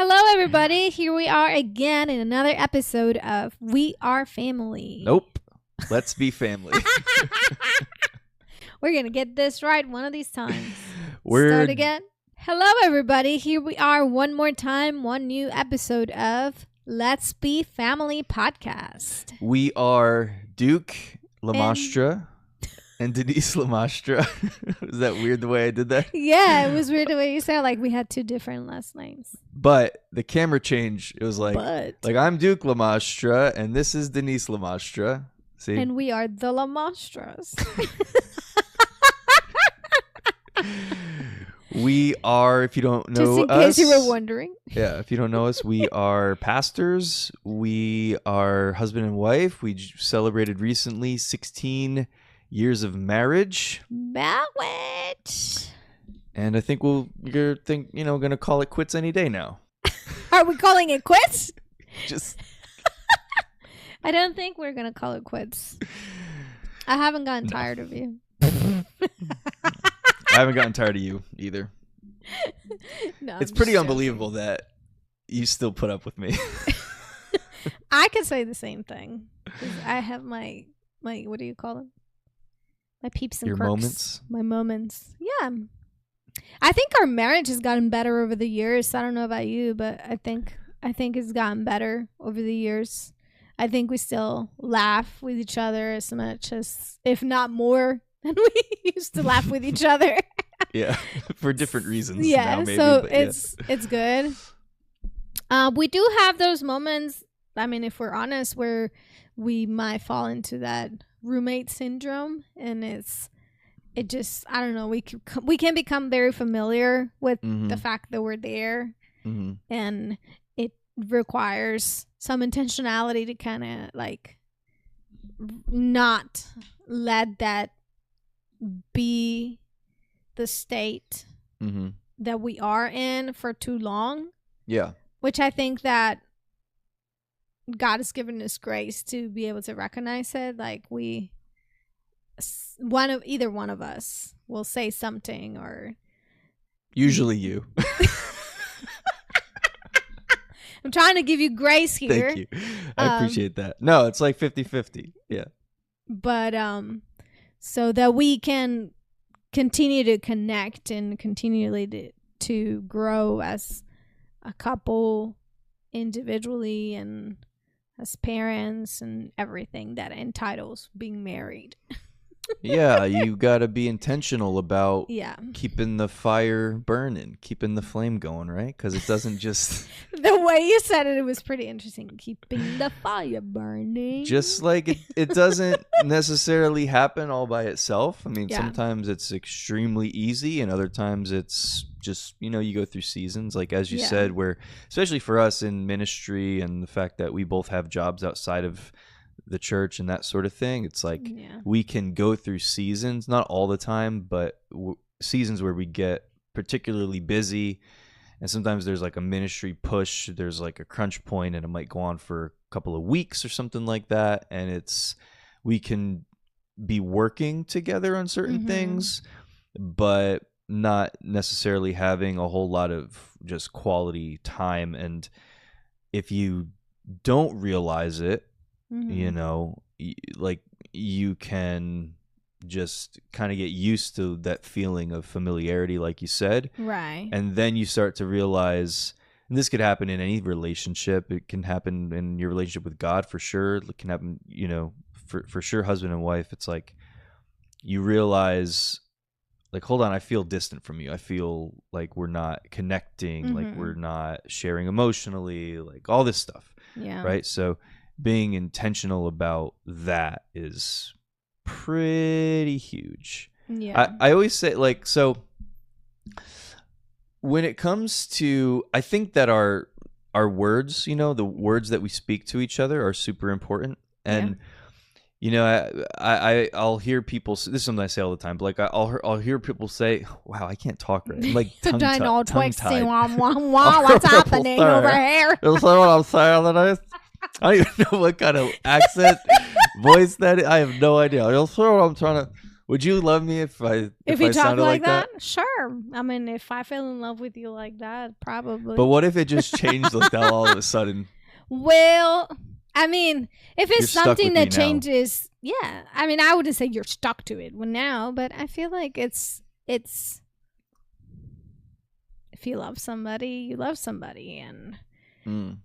Hello, everybody. Here we are again in another episode of We Are Family. Nope. Let's be family. We're going to get this right one of these times. We're Start again. Hello, everybody. Here we are one more time, one new episode of Let's Be Family podcast. We are Duke Lamastra and Denisse Lamastra. Was that weird the way I did that? Yeah, it was weird the way you said like we had two different last names. But the camera change, it was like But. I'm Duke Lamastra and this is Denisse Lamastra. See? And we are the Lamastras. We are, if you don't know Just in us, case you were wondering. Yeah, if you don't know us, we are pastors. We are husband and wife. We celebrated recently 16 years of marriage. Marriage. And I think you're going to call it quits any day now. Are we calling it quits? Just I don't think we're going to call it quits. I haven't gotten tired of you. I haven't gotten tired of you either. No, It's pretty unbelievable that you still put up with me. I could say the same thing. 'Cause I have my what do you call them? My peeps and Your quirks. moments? My moments. Yeah. I think our marriage has gotten better over the years. I don't know about you, but I think it's gotten better over the years. I think we still laugh with each other as much as, if not more, than we used to laugh with each other. Yeah, for different reasons. Yeah, now, maybe, so but it's good. We do have those moments. I mean, if we're honest, where we might fall into that roommate syndrome, and it just, I don't know. We can become very familiar with the fact that we're there, and it requires some intentionality to kind of like not let that be the state that we are in for too long. Yeah. Which I think that God has given us grace to be able to recognize it. Like either one of us will say something, or usually you. I'm trying to give you grace here. Thank you. I appreciate that. No, it's like 50-50. Yeah. But so that we can continue to connect and continually to grow as a couple individually and as parents and everything that entitles being married. Yeah, you got to be intentional about Yeah. keeping the fire burning, keeping the flame going, right? Because it doesn't just... The way you said it was pretty interesting. Keeping the fire burning. Just like it doesn't necessarily happen all by itself. I mean, Yeah. sometimes it's extremely easy and other times it's just, you go through seasons. Like as you Yeah. said, where, especially for us in ministry and the fact that we both have jobs outside of the church and that sort of thing, it's like we can go through seasons, not all the time, but seasons where we get particularly busy, and sometimes there's like a ministry push, there's like a crunch point, and it might go on for a couple of weeks or something like that, and we can be working together on certain things, but not necessarily having a whole lot of just quality time. And if you don't realize it, like you can just kind of get used to that feeling of familiarity, like you said. Right. And then you start to realize, and this could happen in any relationship. It can happen in your relationship with God for sure. It can happen, for sure, husband and wife. It's like you realize, like, hold on, I feel distant from you. I feel like we're not connecting, like we're not sharing emotionally, like all this stuff. Yeah. Right. So being intentional about that is pretty huge. Yeah. I always say, like, so when it comes to, I think that our words, the words that we speak to each other are super important. And I'll hear people. This is something I say all the time. But like I'll hear people say, "Wow, I can't talk right." I'm like tongue-tied. What's happening over here? You know what I'm saying? I don't even know what kind of accent, voice that is. I have no idea. You'll see what I'm trying to. Would you love me if I you talk sounded like that? Sure. I mean, if I fell in love with you like that, probably. But what if it just changed like that all of a sudden? Well, I mean, if it's something that changes, now. Yeah. I mean, I wouldn't say you're stuck to it now, but I feel like it's if you love somebody, you love somebody, and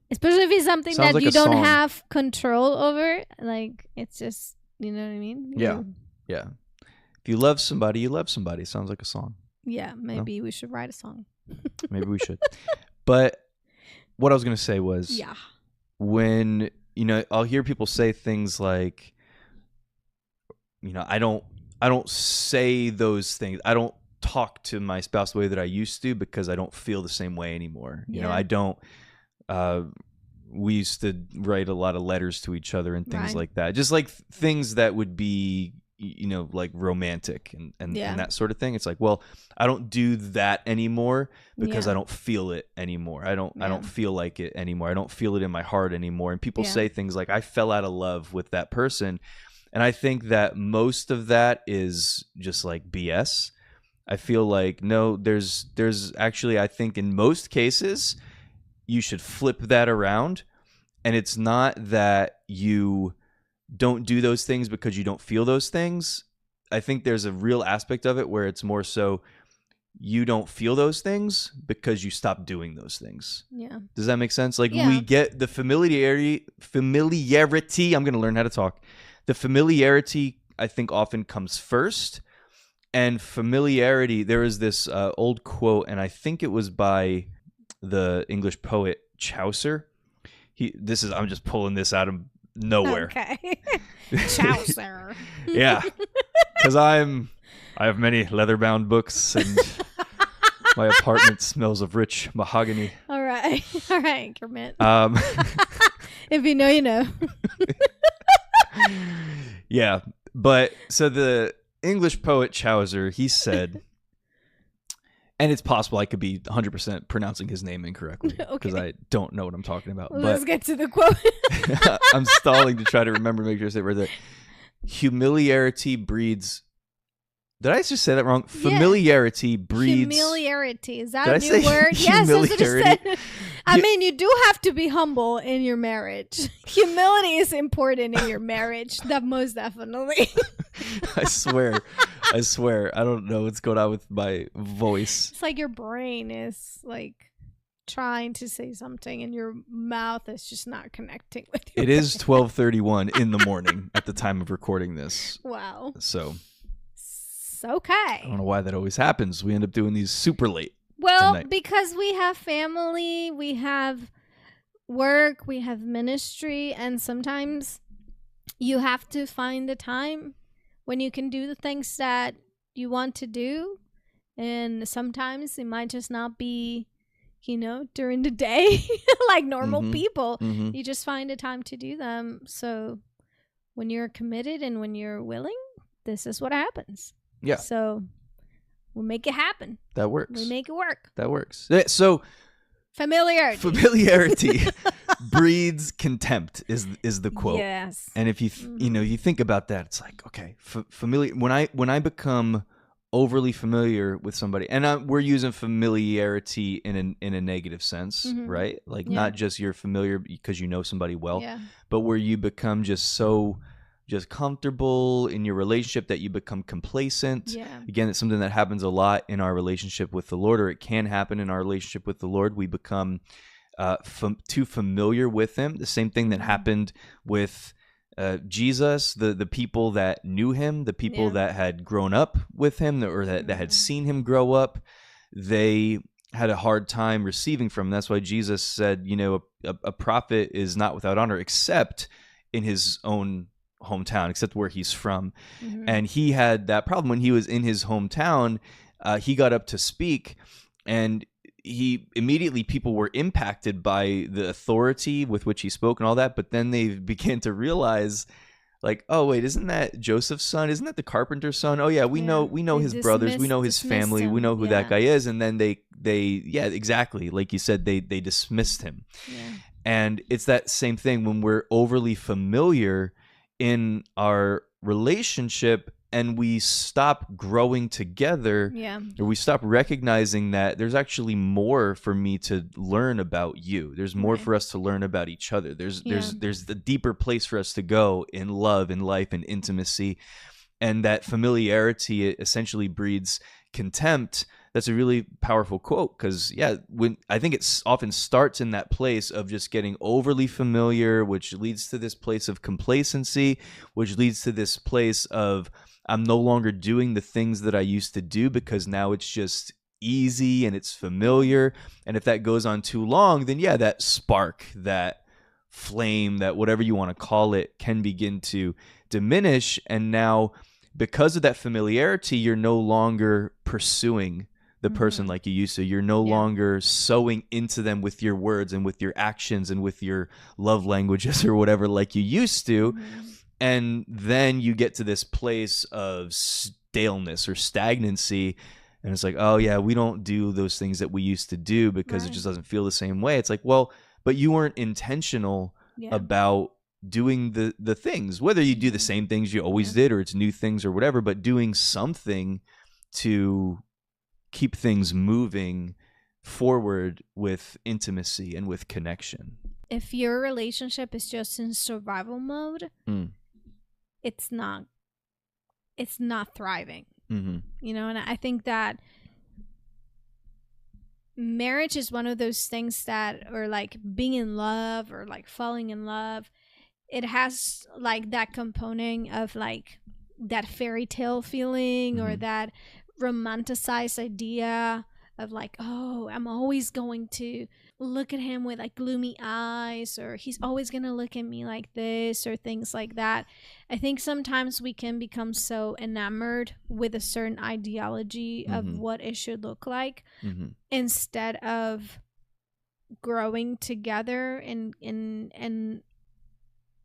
especially if it's something that you don't have control over, like it's just, you know what I mean? Yeah. Yeah. If you love somebody, you love somebody. Sounds like a song. Yeah, maybe we should write a song. Maybe we should. But what I was going to say was, when, I'll hear people say things like, I don't say those things. I don't talk to my spouse the way that I used to because I don't feel the same way anymore. I don't. We used to write a lot of letters to each other and things like that. Just like things that would be, like romantic and that sort of thing. It's like, well, I don't do that anymore because I don't feel it anymore. I don't feel like it anymore. I don't feel it in my heart anymore. And people say things like, I fell out of love with that person. And I think that most of that is just like BS. I feel like, no, there's actually, I think in most cases, you should flip that around. And it's not that you don't do those things because you don't feel those things. I think there's a real aspect of it where it's more so you don't feel those things because you stop doing those things. Yeah. Does that make sense? Like we get the familiarity. I'm going to learn how to talk. The familiarity, I think, often comes first. And familiarity, there is this old quote, and I think it was by the English poet Chaucer. I'm just pulling this out of nowhere. Okay. Chaucer. Yeah. Because I have many leather-bound books, and my apartment smells of rich mahogany. All right, Kermit. If you know, you know. Yeah, but so the English poet Chaucer, he said, and it's possible I could be 100% pronouncing his name incorrectly because I don't know what I'm talking about. Let's get to the quote. I'm stalling to try to remember, make sure I say it right. Humiliarity breeds. Did I just say that wrong? Familiarity breeds. Humiliarity. Is that a new word? Yes, that's what I said. I mean, you do have to be humble in your marriage. Humility is important in your marriage. That most definitely. I swear. I don't know what's going on with my voice. It's like your brain is like trying to say something and your mouth is just not connecting with you. It is 12:31 in the morning at the time of recording this. Wow. So. Okay. I don't know why that always happens. We end up doing these super late. Well, tonight. Because we have family, we have work, we have ministry, and sometimes you have to find the time when you can do the things that you want to do. And sometimes it might just not be, during the day like normal people. Mm-hmm. You just find a time to do them. So when you're committed and when you're willing, this is what happens. Yeah. So we'll make it happen. That works. We make it work. That works. So familiarity breeds contempt is the quote. Yes. And if you you think about that, it's like, okay, familiar. When I become overly familiar with somebody, and we're using familiarity in a negative sense, right? Like not just you're familiar because you know somebody well, but where you become just comfortable in your relationship that you become complacent. Yeah. Again, it's something that happens a lot in our relationship with the Lord, or it can happen in our relationship with the Lord. We become too familiar with him. The same thing that happened with Jesus, the people that knew him, the people that had grown up with him, or that had seen him grow up, they had a hard time receiving from him. That's why Jesus said, a prophet is not without honor except in his own hometown, except where he's from. And he had that problem when he was in his hometown. He got up to speak, and people were impacted by the authority with which he spoke and all that, but then they began to realize, like, oh wait, isn't that Joseph's son? Isn't that the carpenter's son? Oh yeah, we know his brothers, we know his family, we know who that guy is. And then they exactly like you said, they dismissed him. And it's that same thing when we're overly familiar in our relationship. and we stop growing together, or we stop recognizing that there's actually more for me to learn about you. There's more for us to learn about each other. There's the deeper place for us to go in love, in life, in intimacy. And that familiarity essentially breeds contempt. That's a really powerful quote, because when I think it often starts in that place of just getting overly familiar, which leads to this place of complacency, which leads to this place of I'm no longer doing the things that I used to do because now it's just easy and it's familiar. And if that goes on too long, then that spark, that flame, that whatever you want to call it, can begin to diminish. And now, because of that familiarity, you're no longer pursuing the person like you used to. You're no longer sowing into them with your words and with your actions and with your love languages or whatever like you used to. And then you get to this place of staleness or stagnancy. And it's like, oh yeah, we don't do those things that we used to do because it just doesn't feel the same way. It's like, well, but you weren't intentional about doing the things, whether you do the same things you always did or it's new things or whatever, but doing something to keep things moving forward with intimacy and with connection. If your relationship is just in survival mode, it's not thriving. You know, and I think that marriage is one of those things that, or like being in love or like falling in love, it has like that component of like that fairy tale feeling or that romanticized idea of like, oh, I'm always going to look at him with like gloomy eyes, or he's always going to look at me like this, or things like that. I think sometimes we can become so enamored with a certain ideology of what it should look like instead of growing together and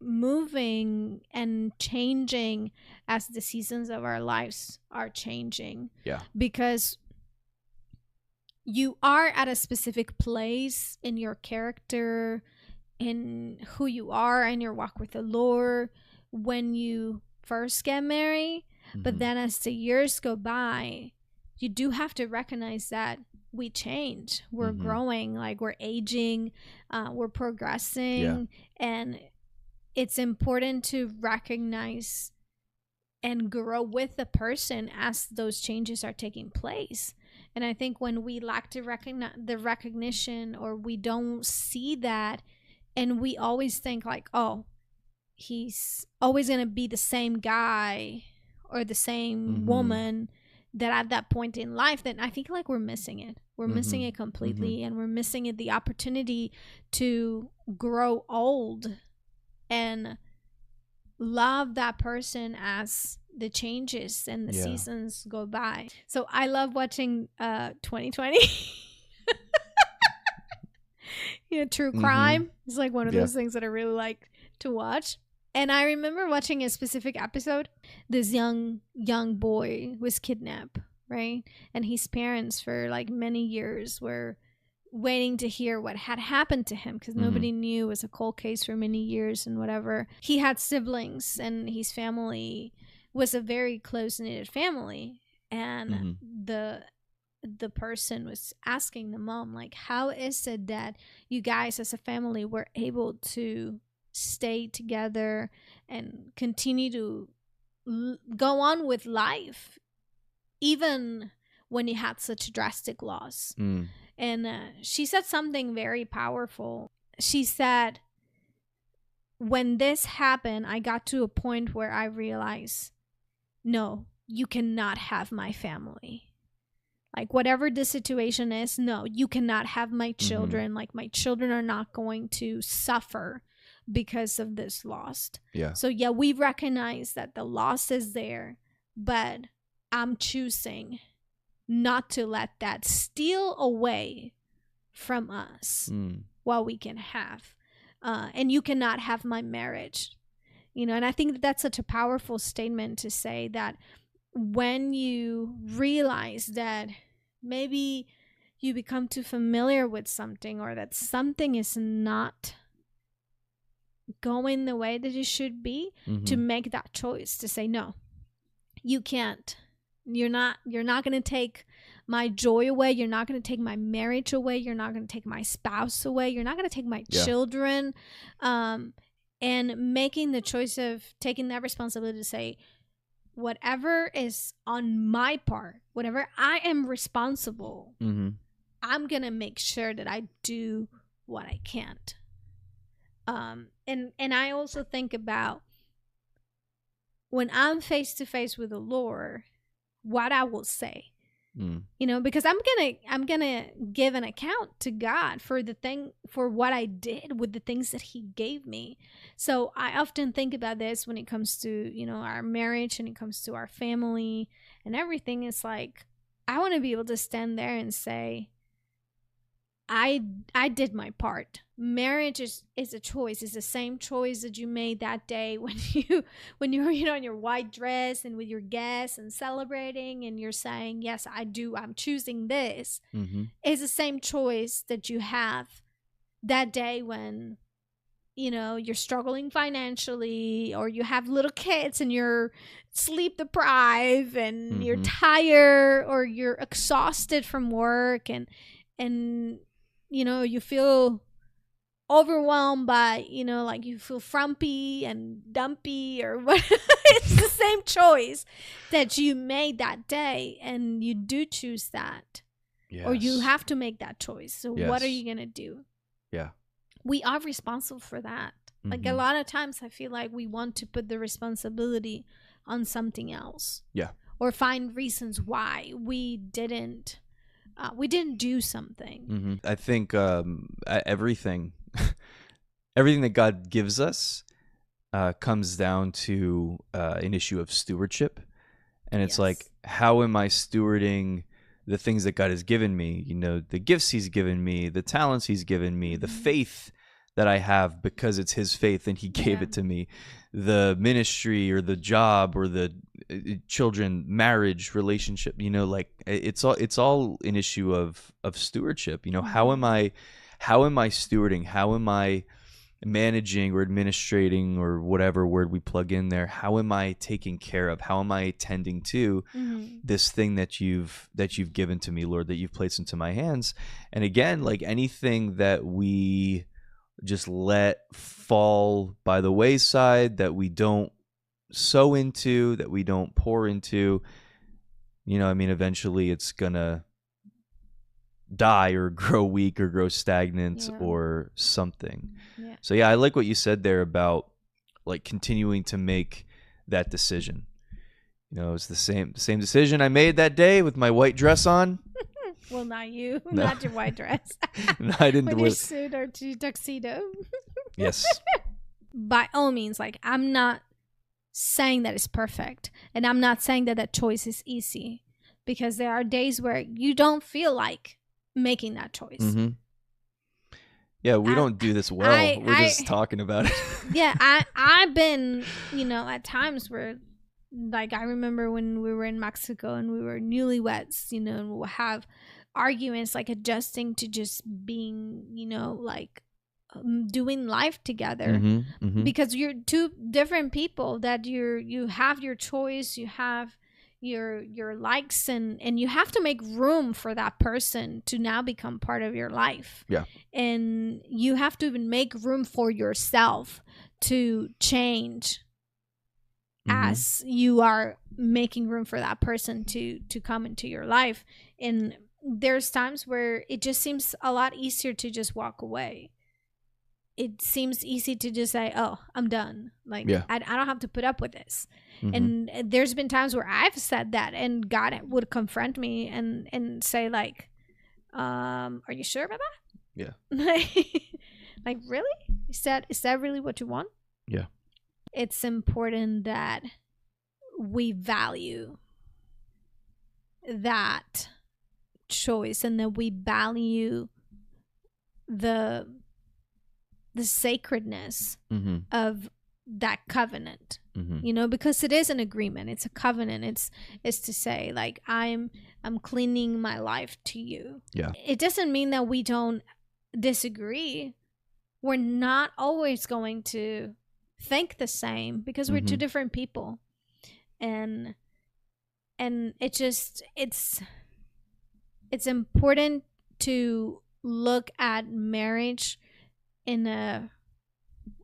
moving and changing as the seasons of our lives are changing. Because you are at a specific place in your character, in who you are, in your walk with the Lord when you first get married. But then as the years go by, you do have to recognize that we change. We're growing, like we're aging, we're progressing, and it's important to recognize and grow with the person as those changes are taking place. And I think when we lack to the recognition, or we don't see that, and we always think like, oh, he's always going to be the same guy or the same woman, that at that point in life, then I think like we're missing it. We're missing it completely, and we're missing it, the opportunity to grow old and love that person as the changes and the seasons go by. So I love watching 2020. True crime is like one of those things that I really like to watch. And I remember watching a specific episode. This young boy was kidnapped, right? And his parents for like many years were waiting to hear what had happened to him, because nobody knew. It was a cold case for many years and whatever. He had siblings, and his family was a very close-knit family. And the person was asking the mom, like, how is it that you guys as a family were able to stay together and continue to go on with life even when you had such drastic loss? And she said something very powerful. She said, when this happened, I got to a point where I realized, no, you cannot have my family. Like, whatever the situation is, no, you cannot have my children. Like, my children are not going to suffer because of this loss. So we recognize that the loss is there, but I'm choosing not to let that steal away from us what we can have. And you cannot have my marriage. And I think that's such a powerful statement to say, that when you realize that maybe you become too familiar with something, or that something is not going the way that it should be, to make that choice to say, no, you can't. You're not going to take my joy away. You're not going to take my marriage away. You're not going to take my spouse away. You're not going to take my children. And making the choice of taking that responsibility to say, whatever is on my part, whatever I am responsible, I'm going to make sure that I do what I can't. And I also think about when I'm face to face with the Lord, what I will say, because I'm gonna give an account to God for what I did with the things that He gave me. So I often think about this when it comes to, our marriage and it comes to our family and everything. It's like, I want to be able to stand there and say, I did my part. Marriage is a choice. It's the same choice that you made that day when you were, in your white dress and with your guests and celebrating, and you're saying, yes, I'm choosing this. It's the same choice that you have that day when, you're struggling financially, or you have little kids and you're sleep deprived and you're tired, or you're exhausted from work, and you feel overwhelmed by, like you feel frumpy and dumpy or what. It's the same choice that you made that day, and you do choose that. Yes. Or you have to make that choice. So what are you going to do? Yeah. We are responsible for that. Like a lot of times I feel like we want to put the responsibility on something else. Yeah. Or find reasons why we didn't do something. I think everything that God gives us comes down to an issue of stewardship. And it's like, how am I stewarding the things that God has given me? The gifts He's given me, the talents He's given me, the faith that I have because it's His faith and He gave it to me, the ministry or the job or the children, marriage, relationship, like it's all an issue of stewardship. How am I stewarding? How am I managing or administrating, or whatever word we plug in there? How am I taking care of? How am I tending to this thing that you've given to me, Lord, that you've placed into my hands? And again, like anything that we just let fall by the wayside, that we don't sow into, that we don't pour into, eventually it's gonna die or grow weak or grow stagnant or something. So I like what you said there about like continuing to make that decision. It's the same decision I made that day with my white dress on. Well, not you, not your white dress. No, I didn't. With your suit or tuxedo. Yes. By all means, like, I'm not saying that it's perfect, and I'm not saying that choice is easy, because there are days where you don't feel like making that choice. Yeah, we don't do this well. We're just talking about it. Yeah, I've been, at times where, like, I remember when we were in Mexico and we were newlyweds, and we'll have arguments, like adjusting to just being, like doing life together, because you're two different people, that you have your choice, you have your likes, and you have to make room for that person to now become part of your life. Yeah. And you have to even make room for yourself to change as you are making room for that person to come into your life. And there's times where it just seems a lot easier to just walk away. It seems easy to just say, oh, I'm done. Like, I don't have to put up with this. And there's been times where I've said that, and God would confront me and say, like, are you sure about that? Yeah. Like, really? Is that really what you want? Yeah. It's important that we value that choice, and that we value the sacredness of that covenant, because it is an agreement. It's a covenant. It's to say, like, I'm cleaning my life to you. Yeah. It doesn't mean that we don't disagree. We're not always going to think the same, because we're two different people. And and it's important to look at marriage in a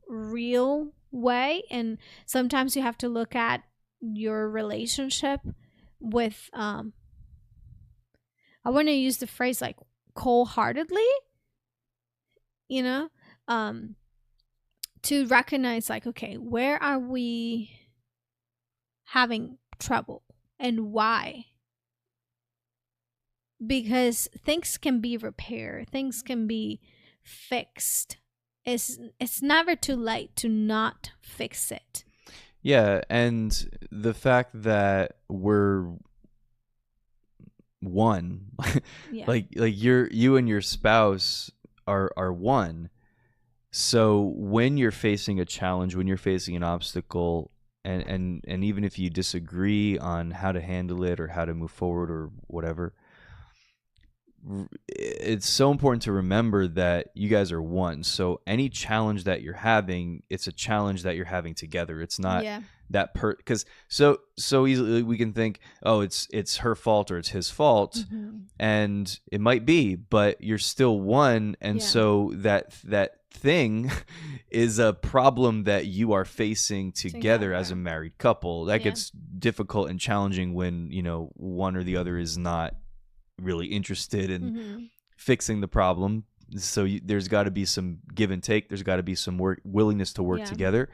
real way, and sometimes you have to look at your relationship with I want to use the phrase like cold-heartedly, you know, to recognize like, okay, where are we having trouble and why? Because things can be repaired, things can be fixed. It's never too late to not fix it. Yeah, and the fact that we're one, Yeah. like you and your spouse are one. So when you're facing a challenge, when you're facing an obstacle, and even if you disagree on how to handle it or how to move forward or whatever, it's so important to remember that you guys are one. So any challenge that you're having, it's a challenge that you're having together. It's not that because so easily we can think, oh, it's her fault or it's his fault, and it might be, but you're still one, and so that thing is a problem that you are facing together as a married couple. That gets difficult and challenging when, you know, one or the other is not really interested in fixing the problem. So there's got to be some give and take. There's got to be some willingness to work together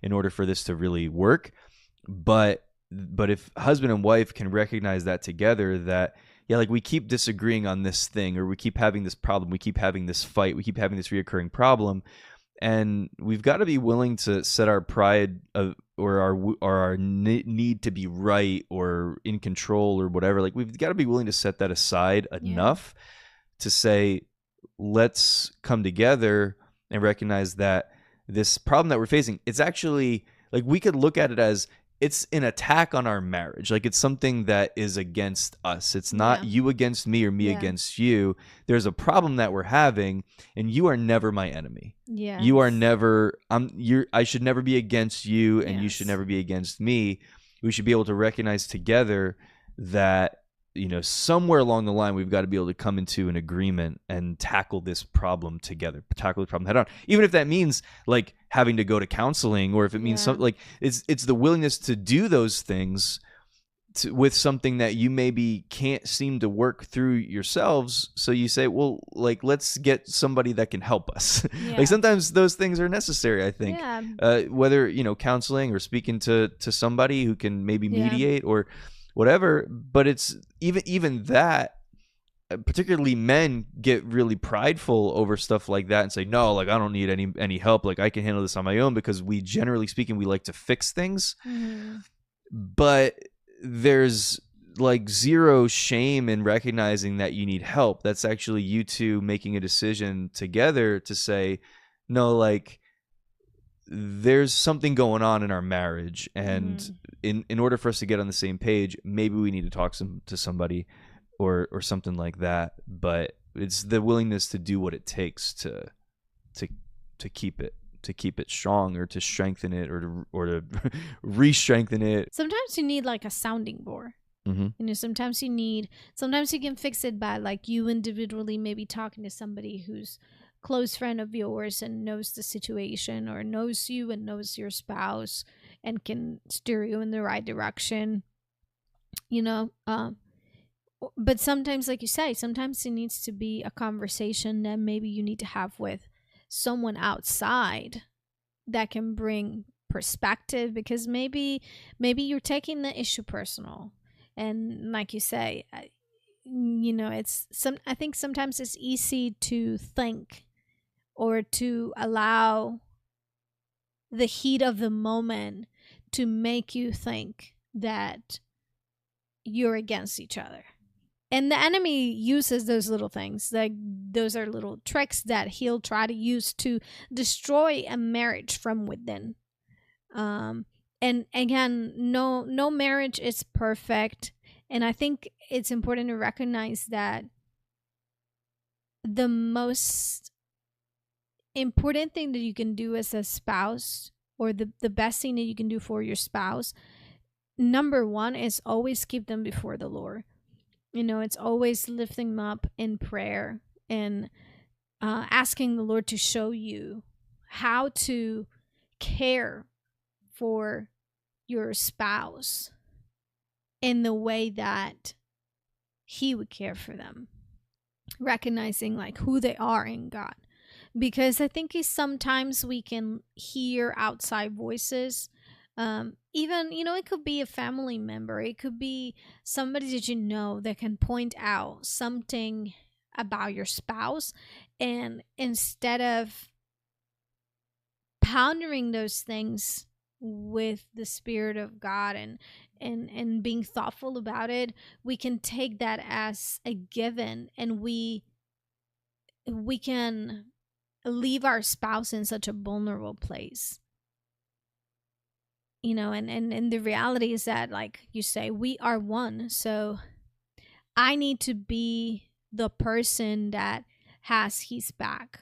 in order for this to really work. But if husband and wife can recognize that together, that like we keep disagreeing on this thing, or we keep having this problem, we keep having this fight, we keep having this reoccurring problem, and we've got to be willing to set our pride or our need to be right or in control or whatever. Like, we've got to be willing to set that aside enough to say, let's come together and recognize that this problem that we're facing, it's actually, like, we could look at it as it's an attack on our marriage. Like, it's something that is against us. It's not you against me or me against you. There's a problem that we're having, and you are never my enemy. You are never, I should never be against you, and you should never be against me. We should be able to recognize together that, you know, somewhere along the line, we've got to be able to come into an agreement and tackle this problem together, tackle the problem head on. Even if that means like having to go to counseling, or if it means something like it's the willingness to do those things with something that you maybe can't seem to work through yourselves. So you say, well, like, let's get somebody that can help us. Like, sometimes those things are necessary, I think, whether, you know, counseling or speaking to somebody who can maybe mediate or whatever. But it's even that, particularly men get really prideful over stuff like that and say, no, like, I don't need any help. Like, I can handle this on my own, because we, generally speaking, we like to fix things. But there's like zero shame in recognizing that you need help. That's actually you two making a decision together to say, no, like, there's something going on in our marriage, and in order for us to get on the same page, maybe we need to talk to somebody or something like that. But it's the willingness to do what it takes to keep it strong, or to strengthen it, or to re-strengthen it. Sometimes you need like a sounding board. You know, sometimes you can fix it by like you individually maybe talking to somebody who's close friend of yours and knows the situation, or knows you and knows your spouse and can steer you in the right direction, you know. But sometimes, like you say, sometimes it needs to be a conversation that maybe you need to have with someone outside that can bring perspective, because maybe you're taking the issue personal. And like you say, you know, I think sometimes it's easy to think, or to allow the heat of the moment to make you think that you're against each other. And the enemy uses those little things. Like, those are little tricks that he'll try to use to destroy a marriage from within. And again, no marriage is perfect. And I think it's important to recognize that the most important thing that you can do as a spouse, or the best thing that you can do for your spouse, number one is always keep them before the Lord. It's always lifting them up in prayer and asking the Lord to show you how to care for your spouse in the way that he would care for them, recognizing like who they are in God. Because I think sometimes we can hear outside voices. Even, it could be a family member. It could be somebody that that can point out something about your spouse. And instead of pondering those things with the Spirit of God and being thoughtful about it, we can take that as a given, and we can leave our spouse in such a vulnerable place. And the reality is that, like you say, we are one. So I need to be the person that has his back.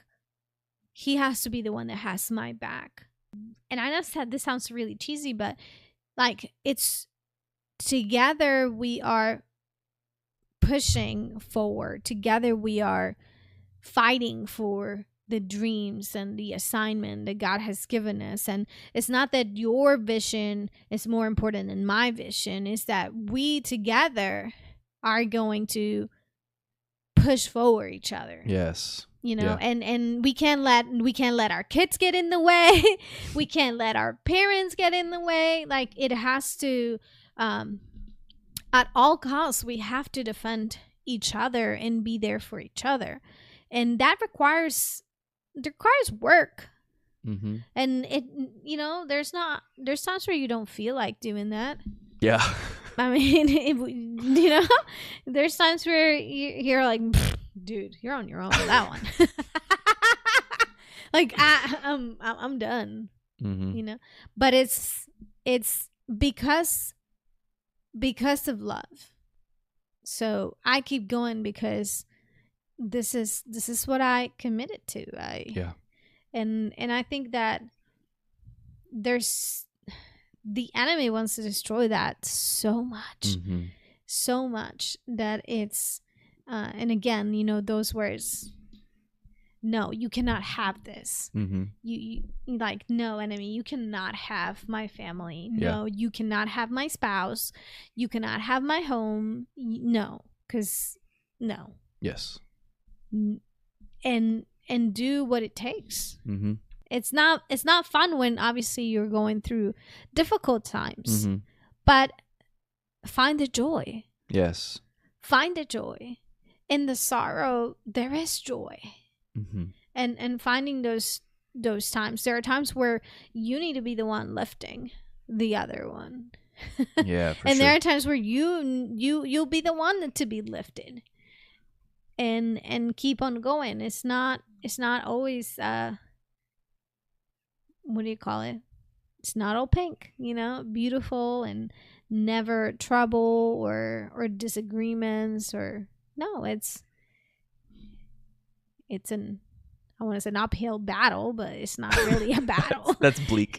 He has to be the one that has my back. And I know this sounds really cheesy, but like, it's together we are pushing forward. Together we are fighting for the dreams and the assignment that God has given us. And it's not that your vision is more important than my vision. It's that we together are going to push forward each other. Yes. And we can't let our kids get in the way. We can't let our parents get in the way. Like, it has to, at all costs, we have to defend each other and be there for each other. And that requires work. Mm-hmm. And it, there's times where you don't feel like doing that. Yeah. I mean, there's times where you're like, dude, you're on your own with that one. Like, I'm done. Mm-hmm. But it's because of love. So I keep going because this is what I committed to. Yeah. And I think that the enemy wants to destroy that so much, so much that it's, and again, those words, no, you cannot have this. You like, no, enemy, you cannot have my family. No, you cannot have my spouse. You cannot have my home. No, because no. Yes. And do what it takes. It's not fun when obviously you're going through difficult times, but find the joy. Yes. Find the joy. In the sorrow, there is joy. And finding those times. There are times where you need to be the one lifting the other one. Yeah, for and sure. There are times where you'll be the one to be lifted. And keep on going. It's not always what do you call it? It's not all pink, beautiful and never trouble or disagreements or no, it's an, I want to say, an uphill battle, but it's not really a battle. That's bleak.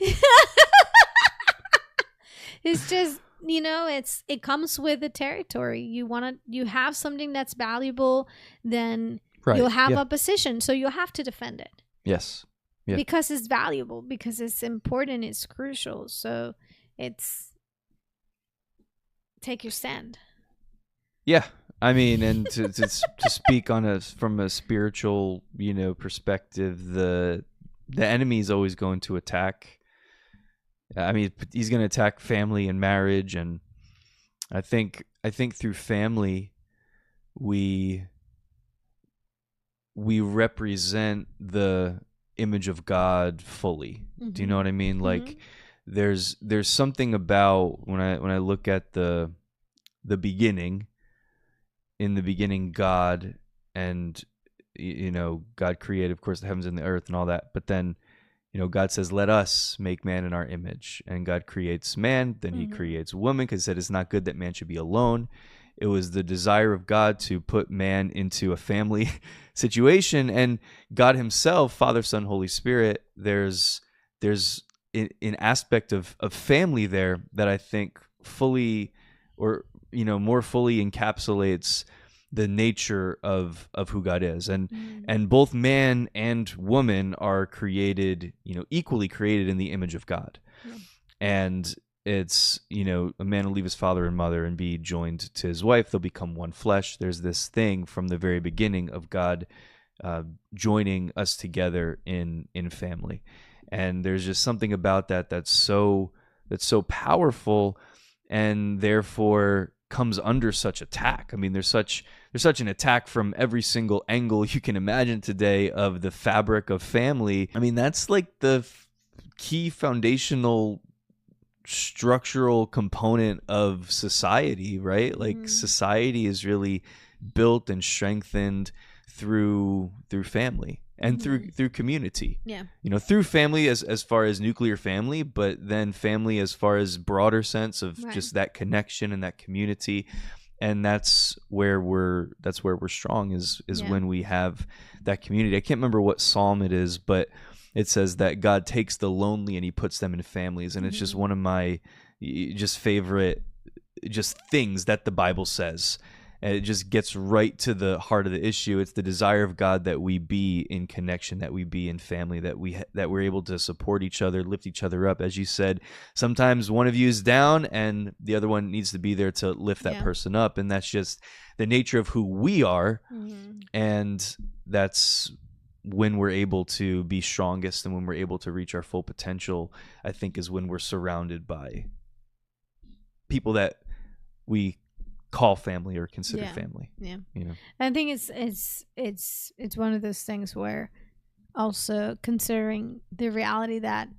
It's just, it comes with the territory. You have something that's valuable, then you'll have opposition, so you'll have to defend it. Yes. Yeah. Because it's valuable, because it's important, it's crucial. So it's take your stand. Yeah. I mean, and to speak from a spiritual, perspective, the enemy is always going to attack. I mean, he's going to attack family and marriage, and I think through family, we represent the image of God fully. Do you know what I mean? Like, there's something about when I look at the beginning. In the beginning, God and God created, of course, the heavens and the earth and all that. But then, God says, "Let us make man in our image," and God creates man. Then He creates woman because He said it's not good that man should be alone. It was the desire of God to put man into a family situation, and God Himself, Father, Son, Holy Spirit. There's an aspect of family there that I think fully, or more fully encapsulates the nature of who God is. And both man and woman are created, equally created in the image of God. Yeah. And it's, a man will leave his father and mother and be joined to his wife. They'll become one flesh. There's this thing from the very beginning of God joining us together in family. And there's just something about that that's so powerful, and therefore comes under such attack. I mean, there's such an attack from every single angle you can imagine today of the fabric of family. I mean, that's like the key foundational structural component of society, right? Like society is really built and strengthened through family and through community. Yeah. Through family as far as nuclear family, but then family as far as broader sense of just that connection and that community. And that's where we're strong is when we have that community. I can't remember what psalm it is, but it says that God takes the lonely and he puts them in families. And it's just one of my favorite things that the Bible says. And it just gets right to the heart of the issue. It's the desire of God that we be in connection, that we be in family, that we're able to support each other, lift each other up. As you said, sometimes one of you is down and the other one needs to be there to lift that person up. And that's just the nature of who we are. And that's when we're able to be strongest, and when we're able to reach our full potential, I think, is when we're surrounded by people that we call family or consider family. Yeah. I think it's one of those things where, also considering the reality that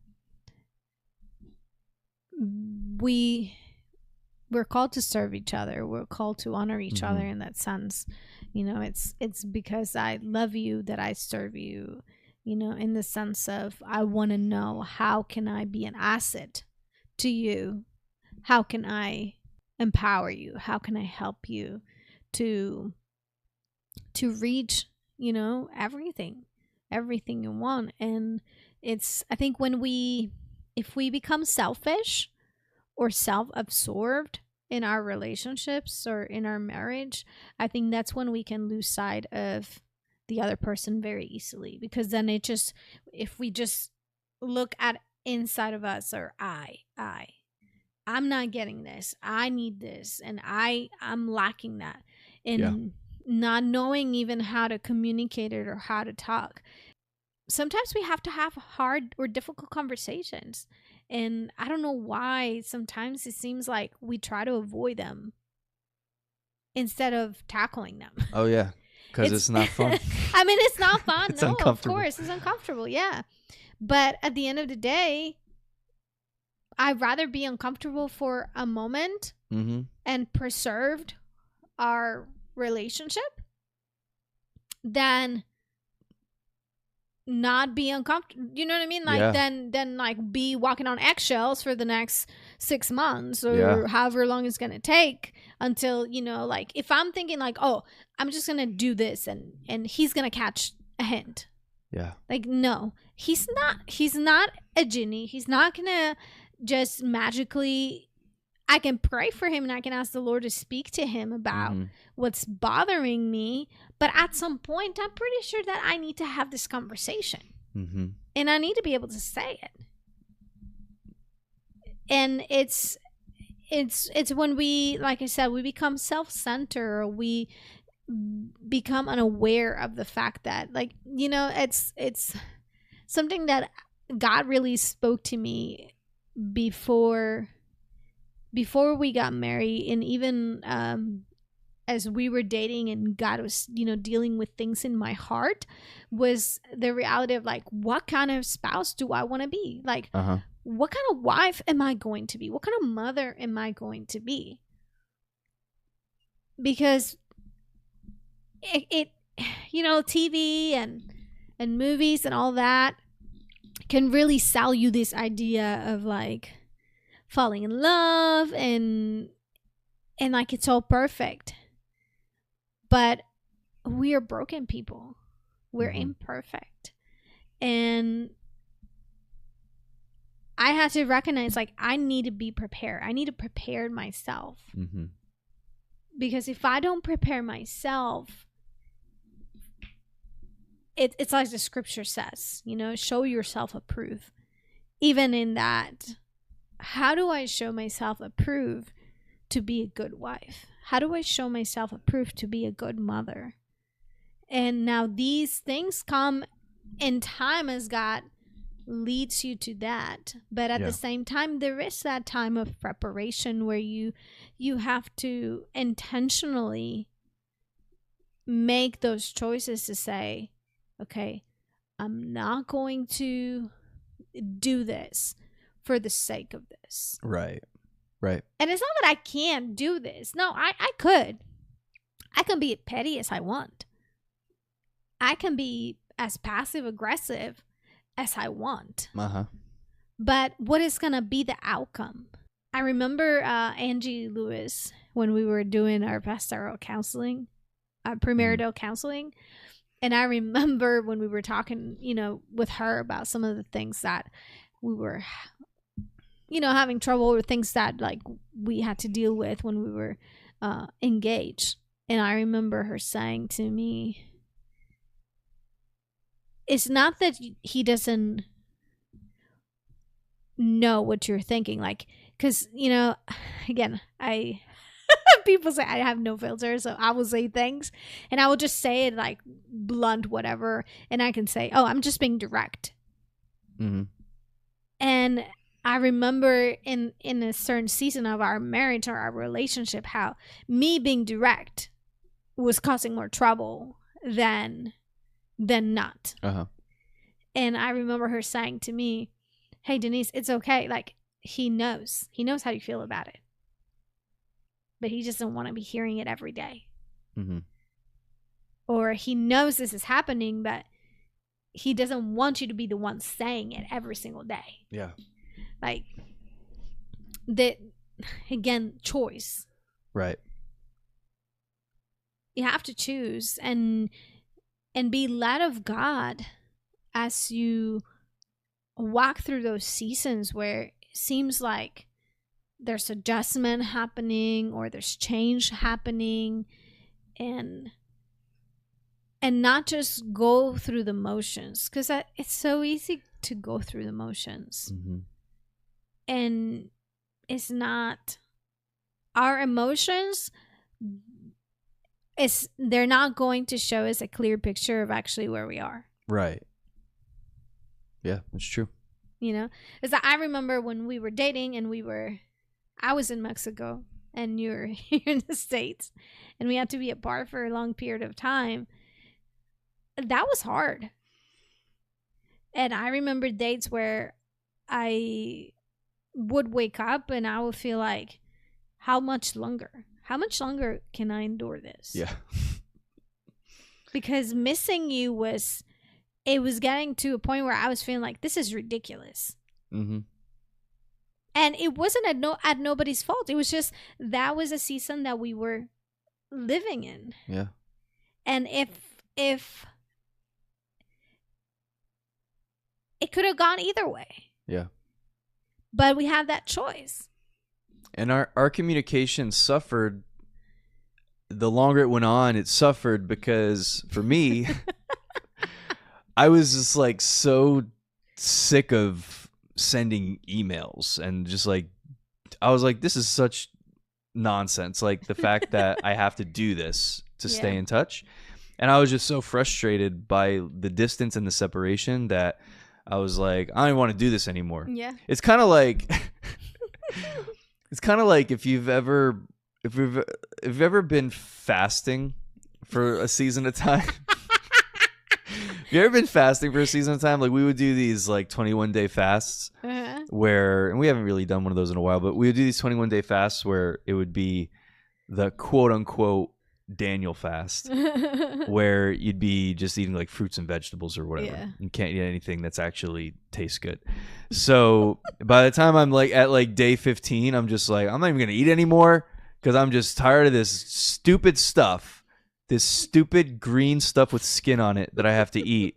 we're called to serve each other, we're called to honor each other in that sense. It's because I love you that I serve you, in the sense of, I want to know, how can I be an asset to you? How can I empower you? How can I help you to reach, everything you want? And I think if we become selfish or self-absorbed in our relationships or in our marriage, I think that's when we can lose sight of the other person very easily. Because then if we just look at inside of us, or I'm not getting this, I need this, and I'm lacking that, and not knowing even how to communicate it or how to talk. Sometimes we have to have hard or difficult conversations, and I don't know why sometimes it seems like we try to avoid them instead of tackling them. Oh yeah, because it's not fun. I mean, it's not fun. It's no, uncomfortable. Of course, it's uncomfortable. Yeah, but at the end of the day, I'd rather be uncomfortable for a moment and preserved our relationship than not be uncomfortable. You know what I mean? Like then like be walking on eggshells for the next 6 months or however long it's gonna take until, like, if I'm thinking like, oh, I'm just gonna do this and he's gonna catch a hint. Yeah. Like, no, he's not a genie. He's not gonna just magically. I can pray for him and I can ask the Lord to speak to him about what's bothering me. But at some point, I'm pretty sure that I need to have this conversation. And I need to be able to say it. And it's when we, like I said, we become self-centered, or we become unaware of the fact that, like, it's something that God really spoke to me before we got married, and even as we were dating and God was, dealing with things in my heart, was the reality of, like, what kind of spouse do I want to be? Like, what kind of wife am I going to be? What kind of mother am I going to be? Because it TV and movies and all that can really sell you this idea of, like, falling in love and like it's all perfect. But we are broken people. We're imperfect. And I had to recognize, like, I need to be prepared. I need to prepare myself. Mm-hmm. Because if I don't prepare myself, it's like the scripture says, you know, show yourself approved. Even in that, how do I show myself approved to be a good wife? How do I show myself approved to be a good mother? And now these things come in time as God leads you to that. But at the same time, there is that time of preparation where you have to intentionally make those choices to say, okay, I'm not going to do this for the sake of this. Right. And it's not that I can't do this. No, I could. I can be petty as I want. I can be as passive aggressive as I want. But what is going to be the outcome? I remember Angie Lewis, when we were doing our pastoral counseling, premarital counseling. And I remember when we were talking, you know, with her about some of the things that we were, you know, having trouble with, things that like we had to deal with when we were engaged. And I remember her saying to me, it's not that he doesn't know what you're thinking. Like, because, you know, again, people say I have no filter, so I will say things and I will just say it like blunt, whatever. And I can say, oh, I'm just being direct. Mm-hmm. And I remember in a certain season of our marriage or our relationship, how me being direct was causing more trouble than not. And I remember her saying to me, hey, Denisse, it's okay. Like, he knows how you feel about it, but he just doesn't want to be hearing it every day. Mm-hmm. Or he knows this is happening, but he doesn't want you to be the one saying it every single day. Yeah. Like, that, again, choice. Right. You have to choose and be led of God as you walk through those seasons where it seems like there's adjustment happening or there's change happening, and not just go through the motions, because it's so easy to go through the motions. Mm-hmm. And it's not our emotions. They're not going to show us a clear picture of actually where we are. Right. Yeah, that's true. You know, because I remember when we were dating and I was in Mexico and you were here in the States, and we had to be apart for a long period of time. That was hard. And I remember dates where I would wake up and I would feel like, how much longer? How much longer can I endure this? Yeah. Because missing you was getting to a point where I was feeling like, this is ridiculous. Mm-hmm. And it wasn't at nobody's fault. It was just, that was a season that we were living in. Yeah. And if it could have gone either way. Yeah. But we had that choice. And our communication suffered. The longer it went on, it suffered because for me, I was just like so sick of sending emails and just like, I was like, this is such nonsense. Like the fact that I have to do this to stay in touch. And I was just so frustrated by the distance and the separation that I was like, I don't want to do this anymore. Yeah. It's kind of like, if you've ever been fasting for a season of time. Have you ever been fasting for a season of time? Like we would do these like 21-day fasts and we haven't really done one of those in a while, but we would do these 21-day fasts where it would be the quote unquote Daniel fast where you'd be just eating like fruits and vegetables or whatever. Yeah. You can't eat anything that's actually tastes good. So by the time I'm like at like day 15, I'm just like, I'm not even going to eat anymore because I'm just tired of this stupid stuff. This stupid green stuff with skin on it that I have to eat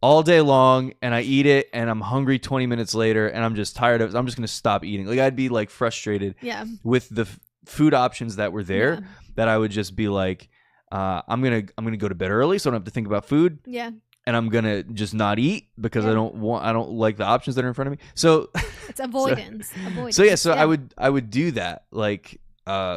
all day long, and I eat it, and I'm hungry 20 minutes later, and I'm just tired of it. I'm just going to stop eating. Like, I'd be like frustrated with the food options that were there, that I would just be like, I'm gonna go to bed early, so I don't have to think about food. Yeah. And I'm gonna just not eat because I don't like the options that are in front of me. So it's avoidance. Avoidance. So so I would do that, like,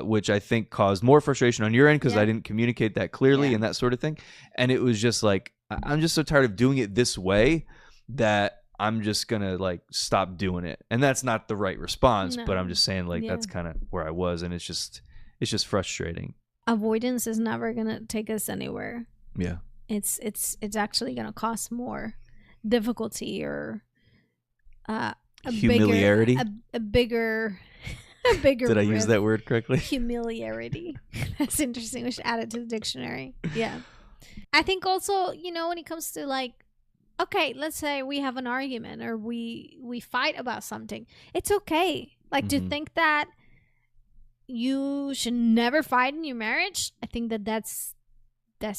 which I think caused more frustration on your end because I didn't communicate that clearly and that sort of thing. And it was just like, I'm just so tired of doing it this way that I'm just gonna like stop doing it. And that's not the right response, but I'm just saying, like, that's kind of where I was, and it's just frustrating. Avoidance is never gonna take us anywhere. Yeah. It's actually gonna cost more difficulty or humiliarity. A bigger Did I use that word correctly? Humiliarity. That's interesting. We should add it to the dictionary. Yeah. I think also, when it comes to like, okay, let's say we have an argument or we fight about something. It's okay. Like, to think that you should never fight in your marriage, I think that's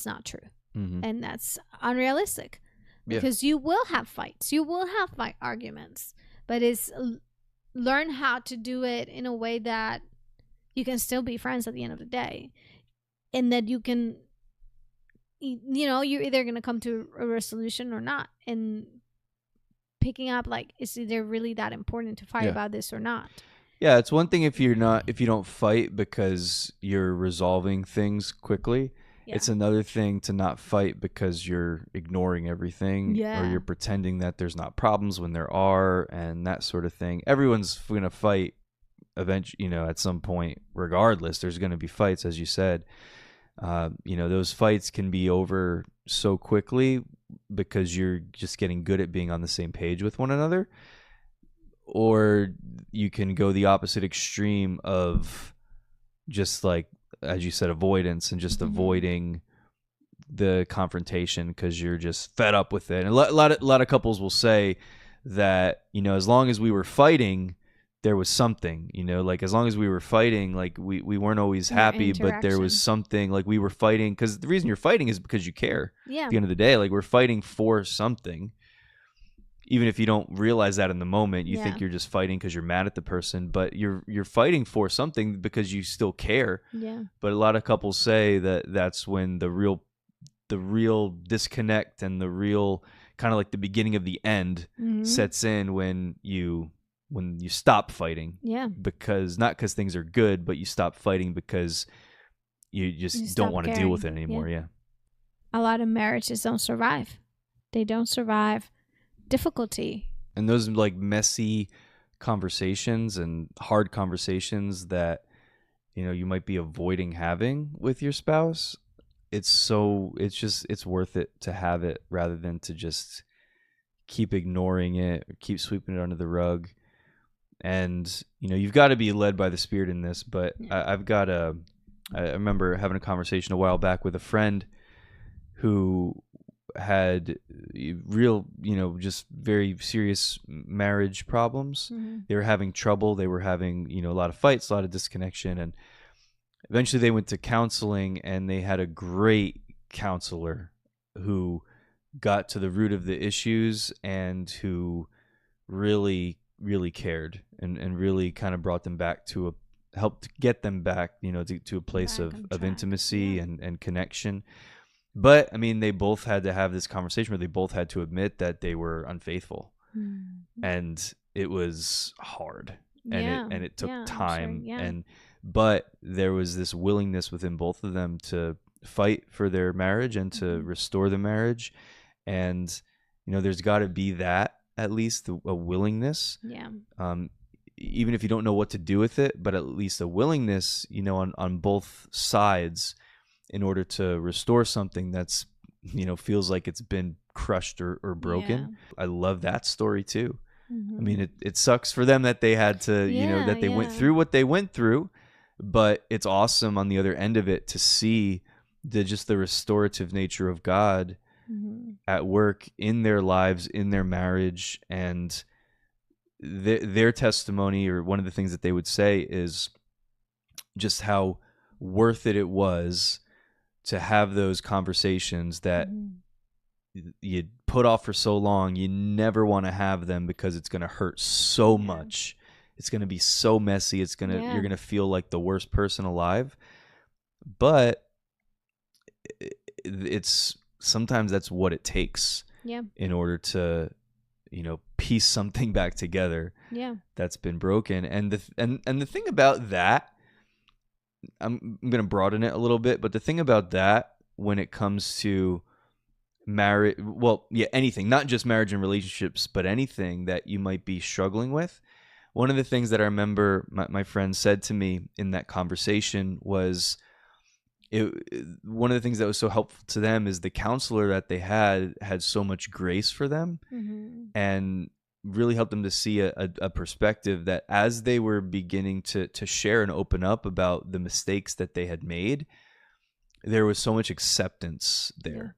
not true. And that's unrealistic, because you will have fights, you will have arguments, but it's learn how to do it in a way that you can still be friends at the end of the day, and that you can, you're either going to come to a resolution or not, and picking up like, is it really that important to fight about this or not? Yeah, it's one thing if you don't fight because you're resolving things quickly. Yeah. It's another thing to not fight because you're ignoring everything, or you're pretending that there's not problems when there are, and that sort of thing. Everyone's going to fight eventually, at some point, regardless. There's going to be fights, as you said. Those fights can be over so quickly because you're just getting good at being on the same page with one another. Or you can go the opposite extreme of just like, as you said, avoidance, and just avoiding the confrontation because you're just fed up with it. And a lot of couples will say that, as long as we were fighting, there was something, like, as long as we were fighting, like, we weren't always happy, but there was something, like, we were fighting because the reason you're fighting is because you care. At the end of the day, like, we're fighting for something. Even if you don't realize that in the moment, you think you're just fighting because you're mad at the person, but you're fighting for something because you still care. Yeah. But a lot of couples say that that's when the real disconnect and the real kind of like the beginning of the end sets in, when you stop fighting. Yeah. Because not because things are good, but you stop fighting because you just don't want to deal with it anymore. Yeah. A lot of marriages don't survive. They don't survive difficulty, and those like messy conversations and hard conversations that you might be avoiding having with your spouse. It's worth it to have it rather than to just keep ignoring it or keep sweeping it under the rug. And you've got to be led by the Spirit in this. But I remember having a conversation a while back with a friend who had real, just very serious marriage problems. They were having trouble. They were having, a lot of fights, a lot of disconnection. And eventually they went to counseling, and they had a great counselor who got to the root of the issues and who really, really cared and really kind of brought them back to helped get them back, to a place of intimacy and connection. But I mean, they both had to have this conversation where they both had to admit that they were unfaithful, and it was hard, and it took time, sure, but there was this willingness within both of them to fight for their marriage and to restore the marriage, and there's got to be that, at least a willingness, even if you don't know what to do with it, but at least a willingness, on both sides, in order to restore something that's, feels like it's been crushed or broken. Yeah. I love that story too. I mean, it sucks for them that they had to, that they went through what they went through, but it's awesome on the other end of it to see the restorative nature of God at work in their lives, in their marriage. And their testimony, or one of the things that they would say, is just how worth it was to have those conversations that you put off for so long, you never want to have them because it's going to hurt so much. It's going to be so messy. You're going to feel like the worst person alive. But it's sometimes that's what it takes in order to, piece something back together that's been broken. And the thing about that, I'm going to broaden it a little bit, but the thing about that when it comes to marriage, anything, not just marriage and relationships, but anything that you might be struggling with. One of the things that I remember my friend said to me in that conversation was, one of the things that was so helpful to them is the counselor that they had so much grace for them and really helped them to see a perspective that as they were beginning to share and open up about the mistakes that they had made, there was so much acceptance there.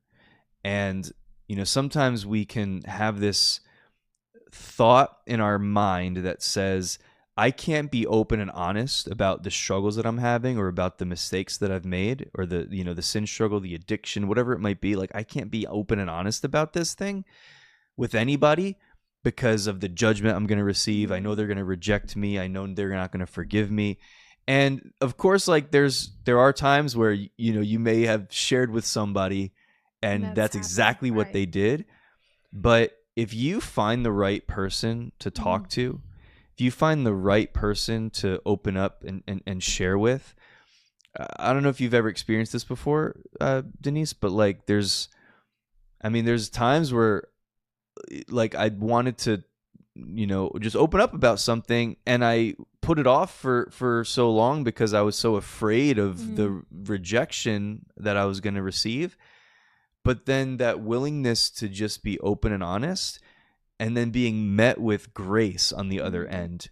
And, sometimes we can have this thought in our mind that says, I can't be open and honest about the struggles that I'm having or about the mistakes that I've made or the sin struggle, the addiction, whatever it might be. Like, I can't be open and honest about this thing with anybody because of the judgment I'm going to receive. I know they're going to reject me. I know they're not going to forgive me. And of course, like there are times where, you may have shared with somebody and that's exactly what they did. But if you find the right person to talk to, if you find the right person to open up and share with, I don't know if you've ever experienced this before, Denisse, but like there's times where like I wanted to, just open up about something and I put it off for so long because I was so afraid of the rejection that I was going to receive. But then that willingness to just be open and honest, and then being met with grace on the other end,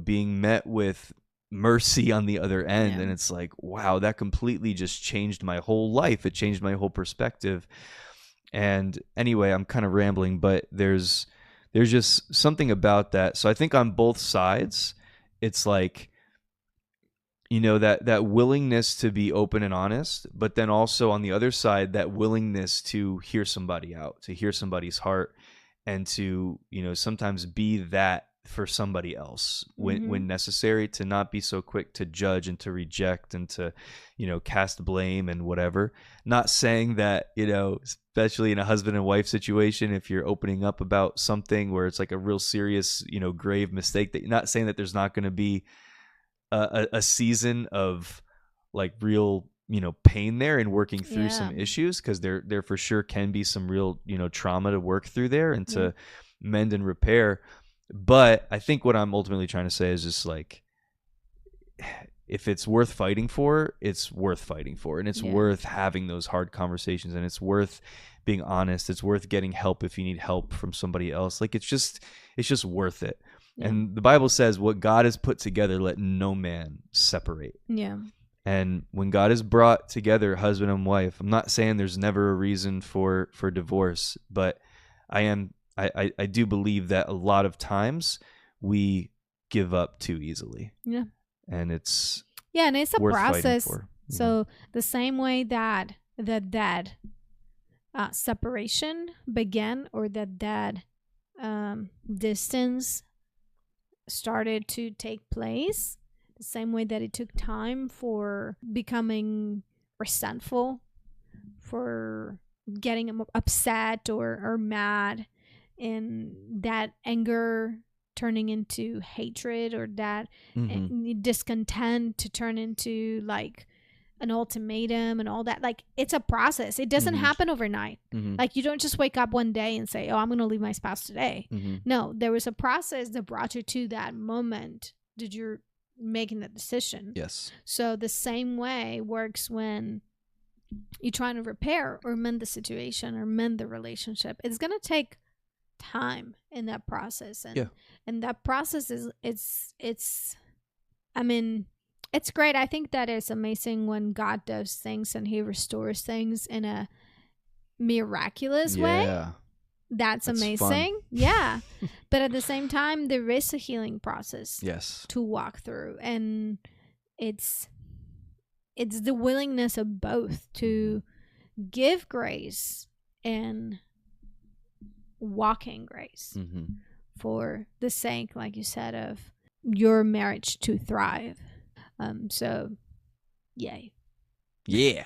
being met with mercy on the other end. Yeah. And it's like, wow, that completely just changed my whole life. It changed my whole perspective. And anyway, I'm kind of rambling, but there's just something about that. So I think on both sides, it's like, that willingness to be open and honest, but then also on the other side, that willingness to hear somebody out, to hear somebody's heart, and to, sometimes be that for somebody else when necessary, to not be so quick to judge and to reject and to, cast blame and whatever. Not saying that, especially in a husband and wife situation, if you're opening up about something where it's like a real serious, grave mistake, that you're not saying that there's not going to be a season of like real, pain there and working through some issues, because there for sure can be some real, trauma to work through there and to mend and repair. But I think what I'm ultimately trying to say is just like, if it's worth fighting for, it's worth fighting for, and it's worth having those hard conversations, and it's worth being honest. It's worth getting help if you need help from somebody else. Like it's just worth it. And the Bible says, what God has put together, let no man separate. Yeah. And when God has brought together husband and wife, I'm not saying there's never a reason for divorce, but I do believe that a lot of times we give up too easily. Yeah. And it's a process. So the same way that that separation began, or that distance started to take place, the same way that it took time for becoming resentful, for getting upset or mad, and that anger turning into hatred, or that discontent to turn into like an ultimatum and all that. Like it's a process. It doesn't happen overnight. Like you don't just wake up one day and say, oh, I'm going to leave my spouse today. No, there was a process that brought you to that moment that you're making that decision. Yes. So the same way works when you're trying to repair or mend the situation or mend the relationship. It's going to take time in that process. And that process it's great. I think that it's amazing when God does things and he restores things in a miraculous way. That's amazing. Fun. Yeah. But at the same time, there is a healing process to walk through. And it's the willingness of both to give grace and walk in grace for the sake, like you said, of your marriage to thrive. So yay. Yeah.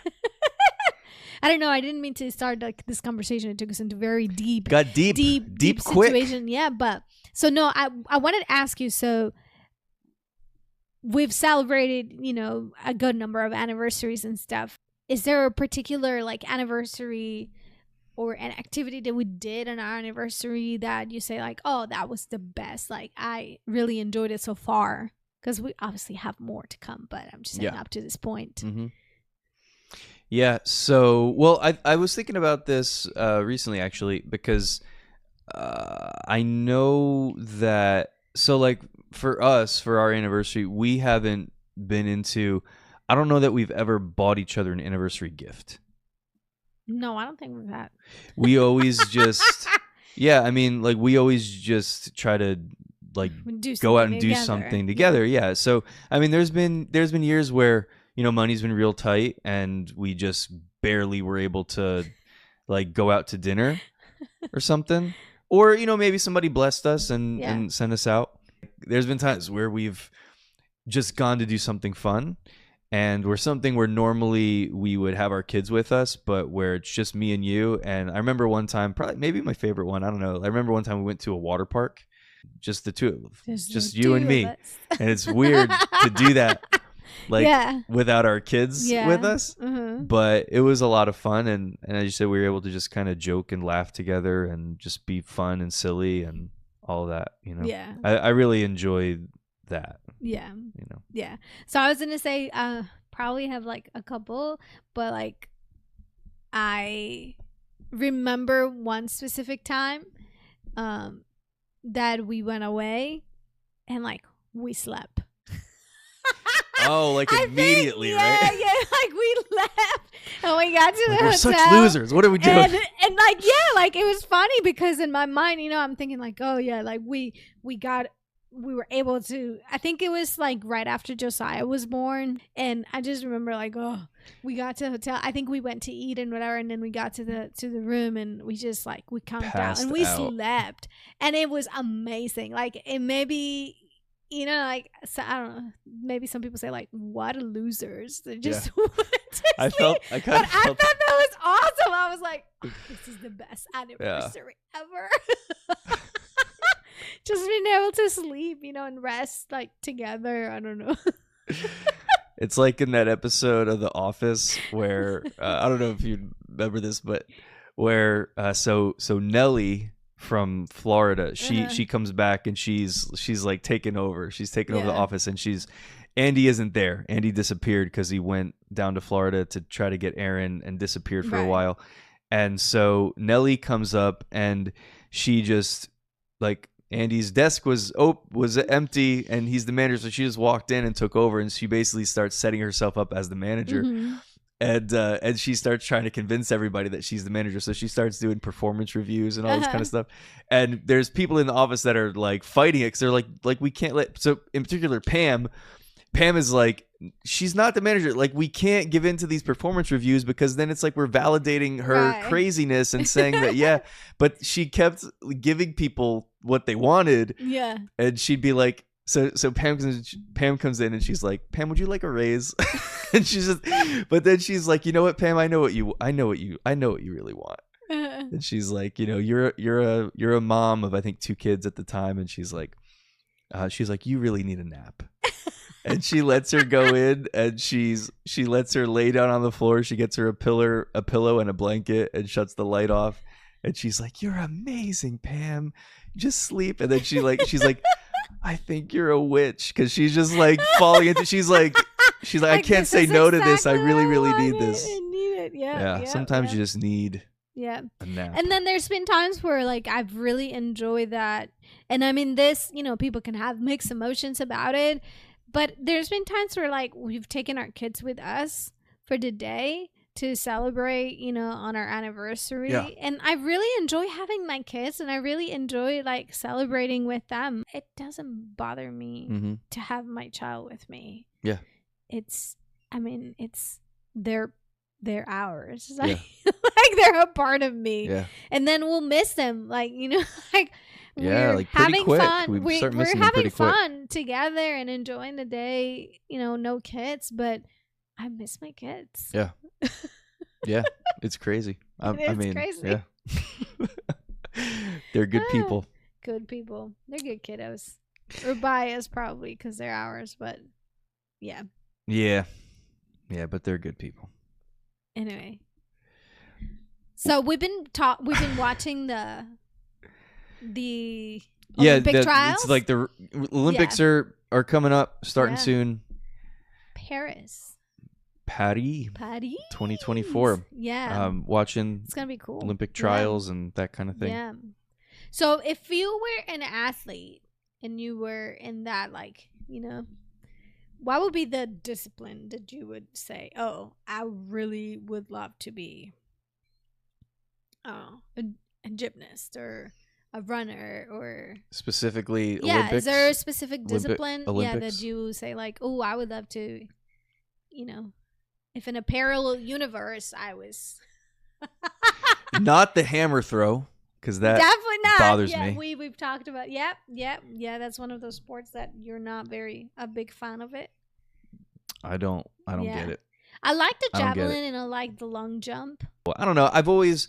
I don't know. I didn't mean to start like this conversation. It took us into very deep quick situation. Yeah, but so no, I wanted to ask you. So we've celebrated, a good number of anniversaries and stuff. Is there a particular like anniversary or an activity that we did on our anniversary that you say like, oh, that was the best? Like I really enjoyed it so far, because we obviously have more to come. But I'm just saying up to this point. Yeah. So, well, I was thinking about this recently, actually, because I know that, so like for us, for our anniversary, we haven't been into, I don't know that we've ever bought each other an anniversary gift. No, I don't think we've had. We always just, yeah, I mean, like we always just try to like go out and do something together. Yeah. So, I mean, there's been years where, money's been real tight and we just barely were able to like go out to dinner or something. Or, maybe somebody blessed us and sent us out. There's been times where we've just gone to do something fun, and where normally we would have our kids with us, but where it's just me and you. And I remember one time, probably maybe my favorite one, I don't know. I remember one time we went to a water park, just the two, just you and me. And it's weird to do that without our kids with us. But it was a lot of fun. And as you said, we were able to just kind of joke and laugh together and just be fun and silly and all that, Yeah. I really enjoyed that. Yeah. Yeah. So I was going to say, probably have like a couple, but like I remember one specific time that we went away and like we slept. Oh, like immediately, right? Yeah, like we left and we got to the hotel. We're such losers. What are we doing? And like, yeah, like it was funny because in my mind, I'm thinking like, oh yeah, like we were able to, I think it was like right after Josiah was born. And I just remember like, oh, we got to the hotel. I think we went to eat and whatever. And then we got to the room and we just like, we conked out and we slept. And it was amazing. Like it maybe, like, so, I don't know, maybe some people say like, what losers. They just went to sleep. I thought that was awesome. I was like, oh, this is the best anniversary ever. Just being able to sleep, and rest like together. I don't know. It's like in that episode of The Office where I don't know if you remember this, but where so Nellie from Florida, she comes back and she's like taking over. She's taking over the office, and Andy isn't there. Andy disappeared because he went down to Florida to try to get Aaron and disappeared for a while. And so Nellie comes up and she just like, Andy's desk was empty and he's the manager, so she just walked in and took over, and she basically starts setting herself up as the manager. And she starts trying to convince everybody that she's the manager. So she starts doing performance reviews and all this kind of stuff. And there's people in the office that are like fighting it because they're like we can't let. So in particular, Pam is like, she's not the manager. Like, we can't give in to these performance reviews because then it's like we're validating her craziness and saying that, but she kept giving people what they wanted. Yeah. And she'd be like, so Pam comes in and she's like, Pam, would you like a raise? And she's just, but then she's like, you know what, Pam, I know what you really want. And she's like, you're a mom of, I think, 2 kids at the time. And she's like, you really need a nap. And she lets her go in, and she lets her lay down on the floor. She gets her a pillow and a blanket, and shuts the light off. And she's like, "You're amazing, Pam. Just sleep." And then she's like, "I think you're a witch," because she's just like falling into. She's like, I can't say no to this. I really, really need this. I need it. Yeah. Sometimes you just need. Yeah. A nap. And then there's been times where like I've really enjoyed that. And I mean, this, people can have mixed emotions about it. But there's been times where like we've taken our kids with us for the day to celebrate, on our anniversary. Yeah. And I really enjoy having my kids, and I really enjoy like celebrating with them. It doesn't bother me to have my child with me. Yeah. It's their hours. Like, like they're a part of me. Yeah. And then we'll miss them. Like, you know, like yeah, we're like pretty having quick. fun. We start We're missing them having pretty quick. fun together and enjoying the day, you know, no kids, but I miss my kids. Yeah. Yeah. It's crazy. It's crazy. Yeah. They're good people. Good people. They're good kiddos. Or biased probably because they're ours, but yeah. Yeah. Yeah, but they're good people. Anyway. So we've been watching the Olympic trials. It's like the Olympics are coming up, starting soon. Paris 2024. Yeah. Watching it's gonna be cool. Olympic trials and that kind of thing. Yeah. So if you were an athlete and you were in that, like, you know, what would be the discipline that you would say, oh, I really would love to be a gymnast or a runner, or specifically Olympics? Is there a specific discipline Olympics? that you say, like, oh, I would love to, you know, if in a parallel universe I was not the hammer throw, because that definitely not bothers me. We've talked about yeah, that's one of those sports that you're not a big fan of it. I don't get it. I like the javelin and I like the long jump. Well, I don't know. I've always,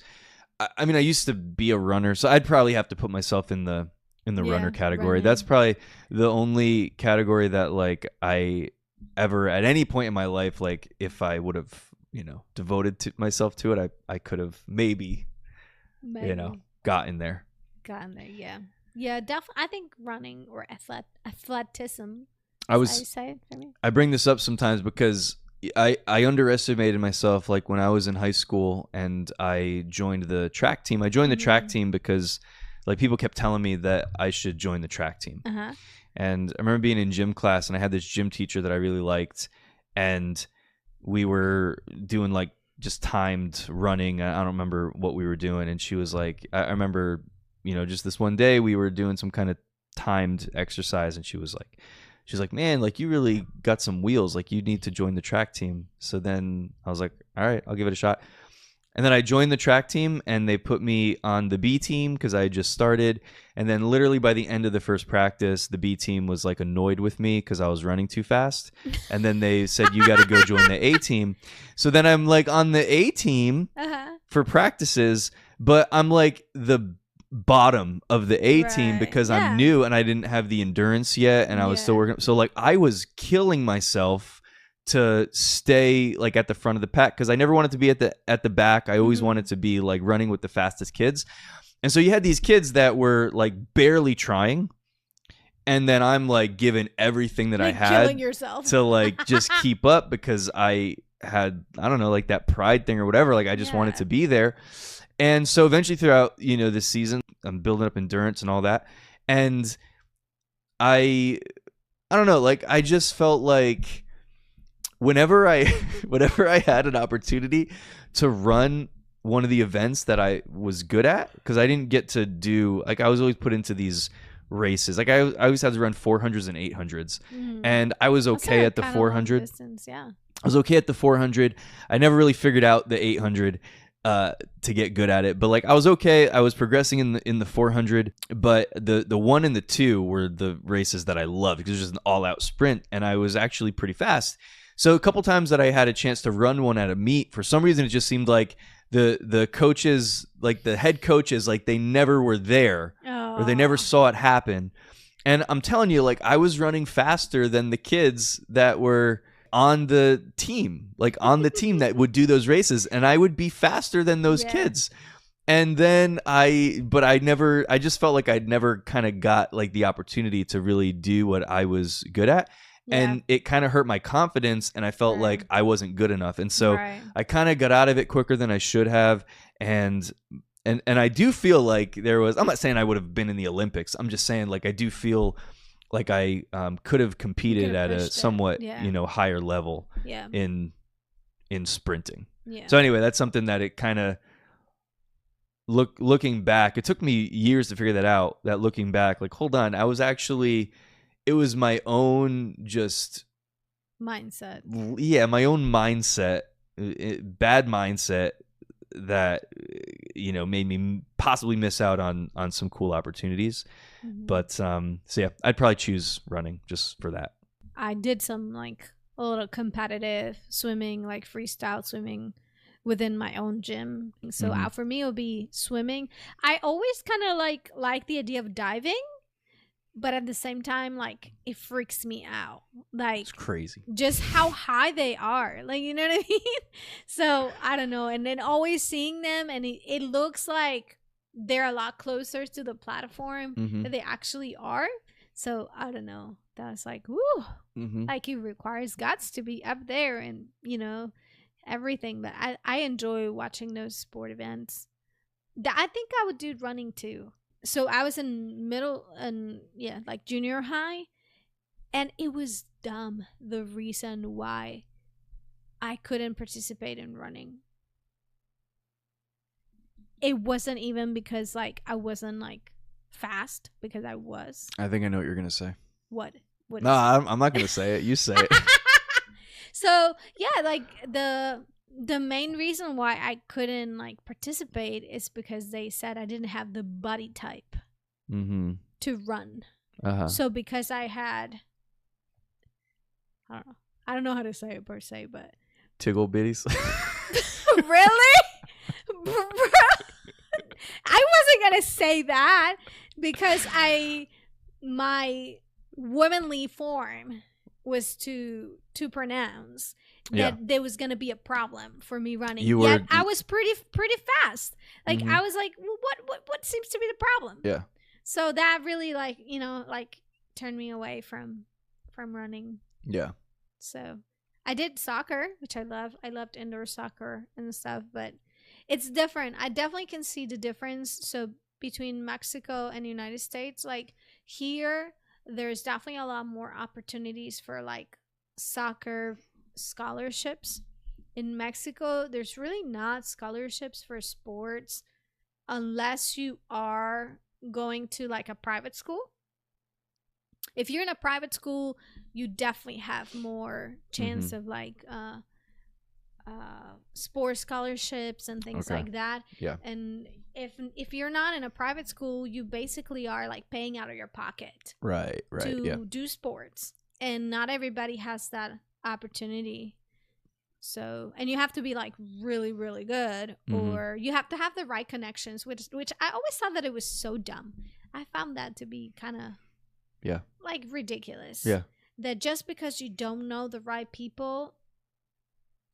I mean, I used to be a runner, so I'd probably have to put myself in the runner category. That's probably the only category that, like, I ever at any point in my life, like, if I would have, you know, devoted myself to it, I could have maybe, you know, gotten there. Yeah, definitely. I think running or athleticism. I bring this up sometimes because I underestimated myself, like, when I was in high school and I joined the track team. I joined the track team because, like, people kept telling me that I should join the track team. And I remember being in gym class and I had this gym teacher that I really liked, and we were doing, like, just timed running. I don't remember what we were doing. And she was like, I remember, you know, just this one day we were doing some kind of timed exercise, and she was like, man, like, you really got some wheels. Like, you need to join the track team. So then I was like, all right, I'll give it a shot. And then I joined the track team, and they put me on the B team because I had just started. And then literally by the end of the first practice, the B team was, like, annoyed with me because I was running too fast. And then they said, you got to go join the A team. So then I'm, like, on the A team for practices, but I'm, like, the bottom of the A team because I'm new and I didn't have the endurance yet, and I was still working. So, like, I was killing myself to stay, like, at the front of the pack because I never wanted to be at the back. I always wanted to be, like, running with the fastest kids. And so you had these kids that were, like, barely trying, and then I'm, like, giving everything that I had killing yourself to, like, just keep up because I had, I don't know, like, that pride thing or whatever. Like, I just wanted to be there. And so eventually throughout, you know, this season, I'm building up endurance and all that. And I don't know, like, I just felt like whenever I had an opportunity to run one of the events that I was good at, because I didn't get to do, like, I was always put into these races. Like, I always had to run 400s and 800s. And I was okay at the 400. Distance, yeah. I was okay at the 400. I never really figured out the 800 to get good at it, but, like, I was okay. I was progressing in the 400, but the 1 and the 2 were the races that I loved because it was just an all-out sprint, and I was actually pretty fast. So a couple times that I had a chance to run one at a meet, for some reason it just seemed like the coaches, like the head coaches, like, they never were there or they never saw it happen. And I'm telling you, like, I was running faster than the kids that were on the team, like, on the team that would do those races, and I would be faster than those kids. And then I just felt like I'd never kind of got, like, the opportunity to really do what I was good at. And it kind of hurt my confidence, and I felt like I wasn't good enough. And so I kind of got out of it quicker than I should have. And I do feel like I'm not saying I would have been in the Olympics. I'm just saying, like, I do feel like I could have competed at a somewhat, you know, higher level in sprinting. So anyway, that's something that it kind of looking back, it took me years to figure that out, that looking back, like, hold on, it was my own just mindset. Yeah, my own mindset, bad mindset that made me possibly miss out on some cool opportunities. But so yeah, I'd probably choose running just for that. I did some like a little competitive swimming, like freestyle swimming within my own gym. So for me, it would be swimming. I always kind of like the idea of diving, but at the same time, like it freaks me out. Like it's crazy, just how high they are. Like, you know what I mean? So I don't know. And then always seeing them, and it looks like they're a lot closer to the platform than they actually are. So I don't know. That's like, woo, like it requires guts to be up there and, everything. But I enjoy watching those sport events. I think I would do running too. So I was in middle and like junior high, and it was dumb the reason why I couldn't participate in running. It wasn't even because like I wasn't like fast, because I was. I think I know what you're gonna say. What? No, I'm not gonna say it. You say it. So yeah, like the main reason why I couldn't like participate is because they said I didn't have the body type to run. So because I had, I don't know how to say it per se, but tiggle bitties. Really? I wasn't gonna say that because my womanly form was to pronounce that there was gonna be a problem for me running. Yet I was pretty fast. Like I was like, well, what seems to be the problem? Yeah. So that really like turned me away from running. Yeah. So I did soccer, which I love. I loved indoor soccer and stuff, but it's different. I definitely can see the difference. So between Mexico and the United States, like here, there's definitely a lot more opportunities for like soccer scholarships. In Mexico, there's really not scholarships for sports unless you are going to like a private school. If you're in a private school, you definitely have more chance of like sports scholarships and things like that. Yeah. And if you're not in a private school, you basically are like paying out of your pocket. Right. To do sports. And not everybody has that opportunity. So, and you have to be like really, really good, or you have to have the right connections, which I always thought that it was so dumb. I found that to be kind of like ridiculous. Yeah. That just because you don't know the right people,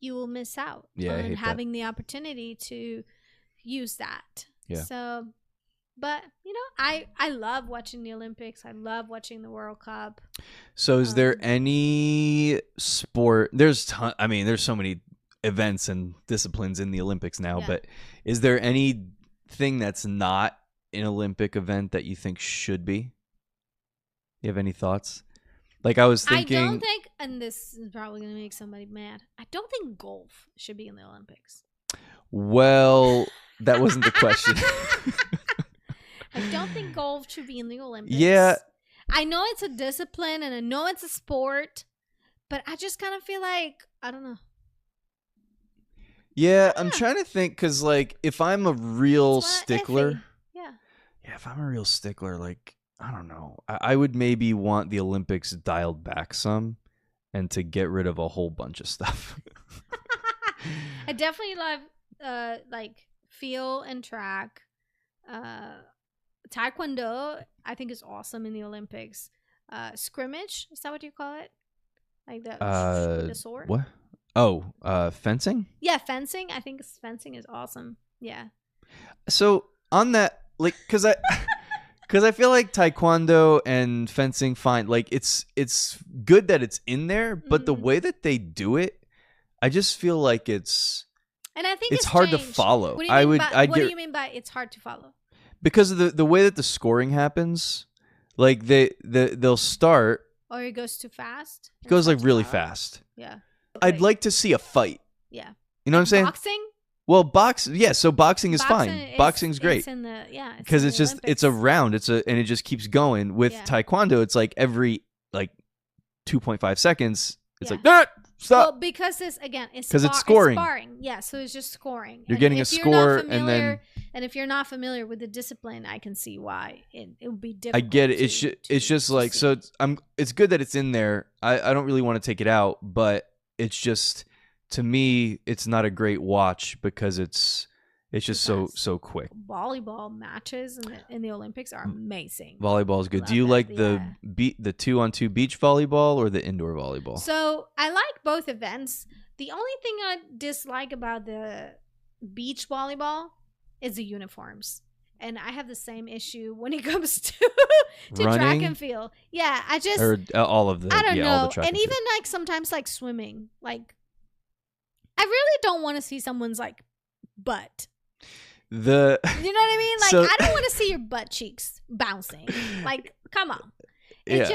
you will miss out on having the opportunity to use that. Yeah. So, but I love watching the Olympics. I love watching the World Cup. So is there any sport, there's so many events and disciplines in the Olympics now, but is there anything that's not an Olympic event that you think should be? You have any thoughts? Like I was thinking, I don't think, and this is probably going to make somebody mad, I don't think golf should be in the Olympics. Well, that wasn't the question. I don't think golf should be in the Olympics. Yeah. I know it's a discipline and I know it's a sport, but I just kind of feel like, I don't know. Yeah, I'm trying to think because, like, if I'm a real stickler. Yeah, if I'm a real stickler, like, I don't know. I would maybe want the Olympics dialed back some and to get rid of a whole bunch of stuff. I definitely love, like, field and track. Taekwondo, I think, is awesome in the Olympics. Scrimmage, is that what you call it? Like the sword? What? Oh, fencing? Yeah, fencing. I think fencing is awesome. Yeah. So on that, like, because I feel like Taekwondo and fencing, fine. Like, it's good that it's in there, but the way that they do it, I just feel like it's. And I think it's hard changed. To follow. What do you mean by it's hard to follow? Because of the way that the scoring happens, like they'll start. Or it goes too fast. It goes like really fast. Yeah. I'd like to see a fight. Yeah. You know what I'm saying? Boxing? Well, so boxing is fine. Boxing's great. Because it's just it's a round. And it just keeps going. With Taekwondo, it's like every like 2.5 seconds, it's like Stop. Well, because it's scoring. It's sparring. Yeah, so it's just scoring. You're getting a score, and then if you're not familiar with the discipline, I can see why it would be difficult. I get it. It's just like so. It's good that it's in there. I don't really want to take it out, but it's just, to me, it's not a great watch because it's just so quick. Volleyball matches in the Olympics are amazing. Volleyball is good. Do you like the 2-on-2 beach volleyball or the indoor volleyball? So I like both events. The only thing I dislike about the beach volleyball is the uniforms. And I have the same issue when it comes to track and field. Yeah, all of the, I don't know. All the track and even like sometimes like swimming, like I really don't want to see someone's like butt. You know what I mean? Like, I don't want to see your butt cheeks bouncing. Like, come on. It's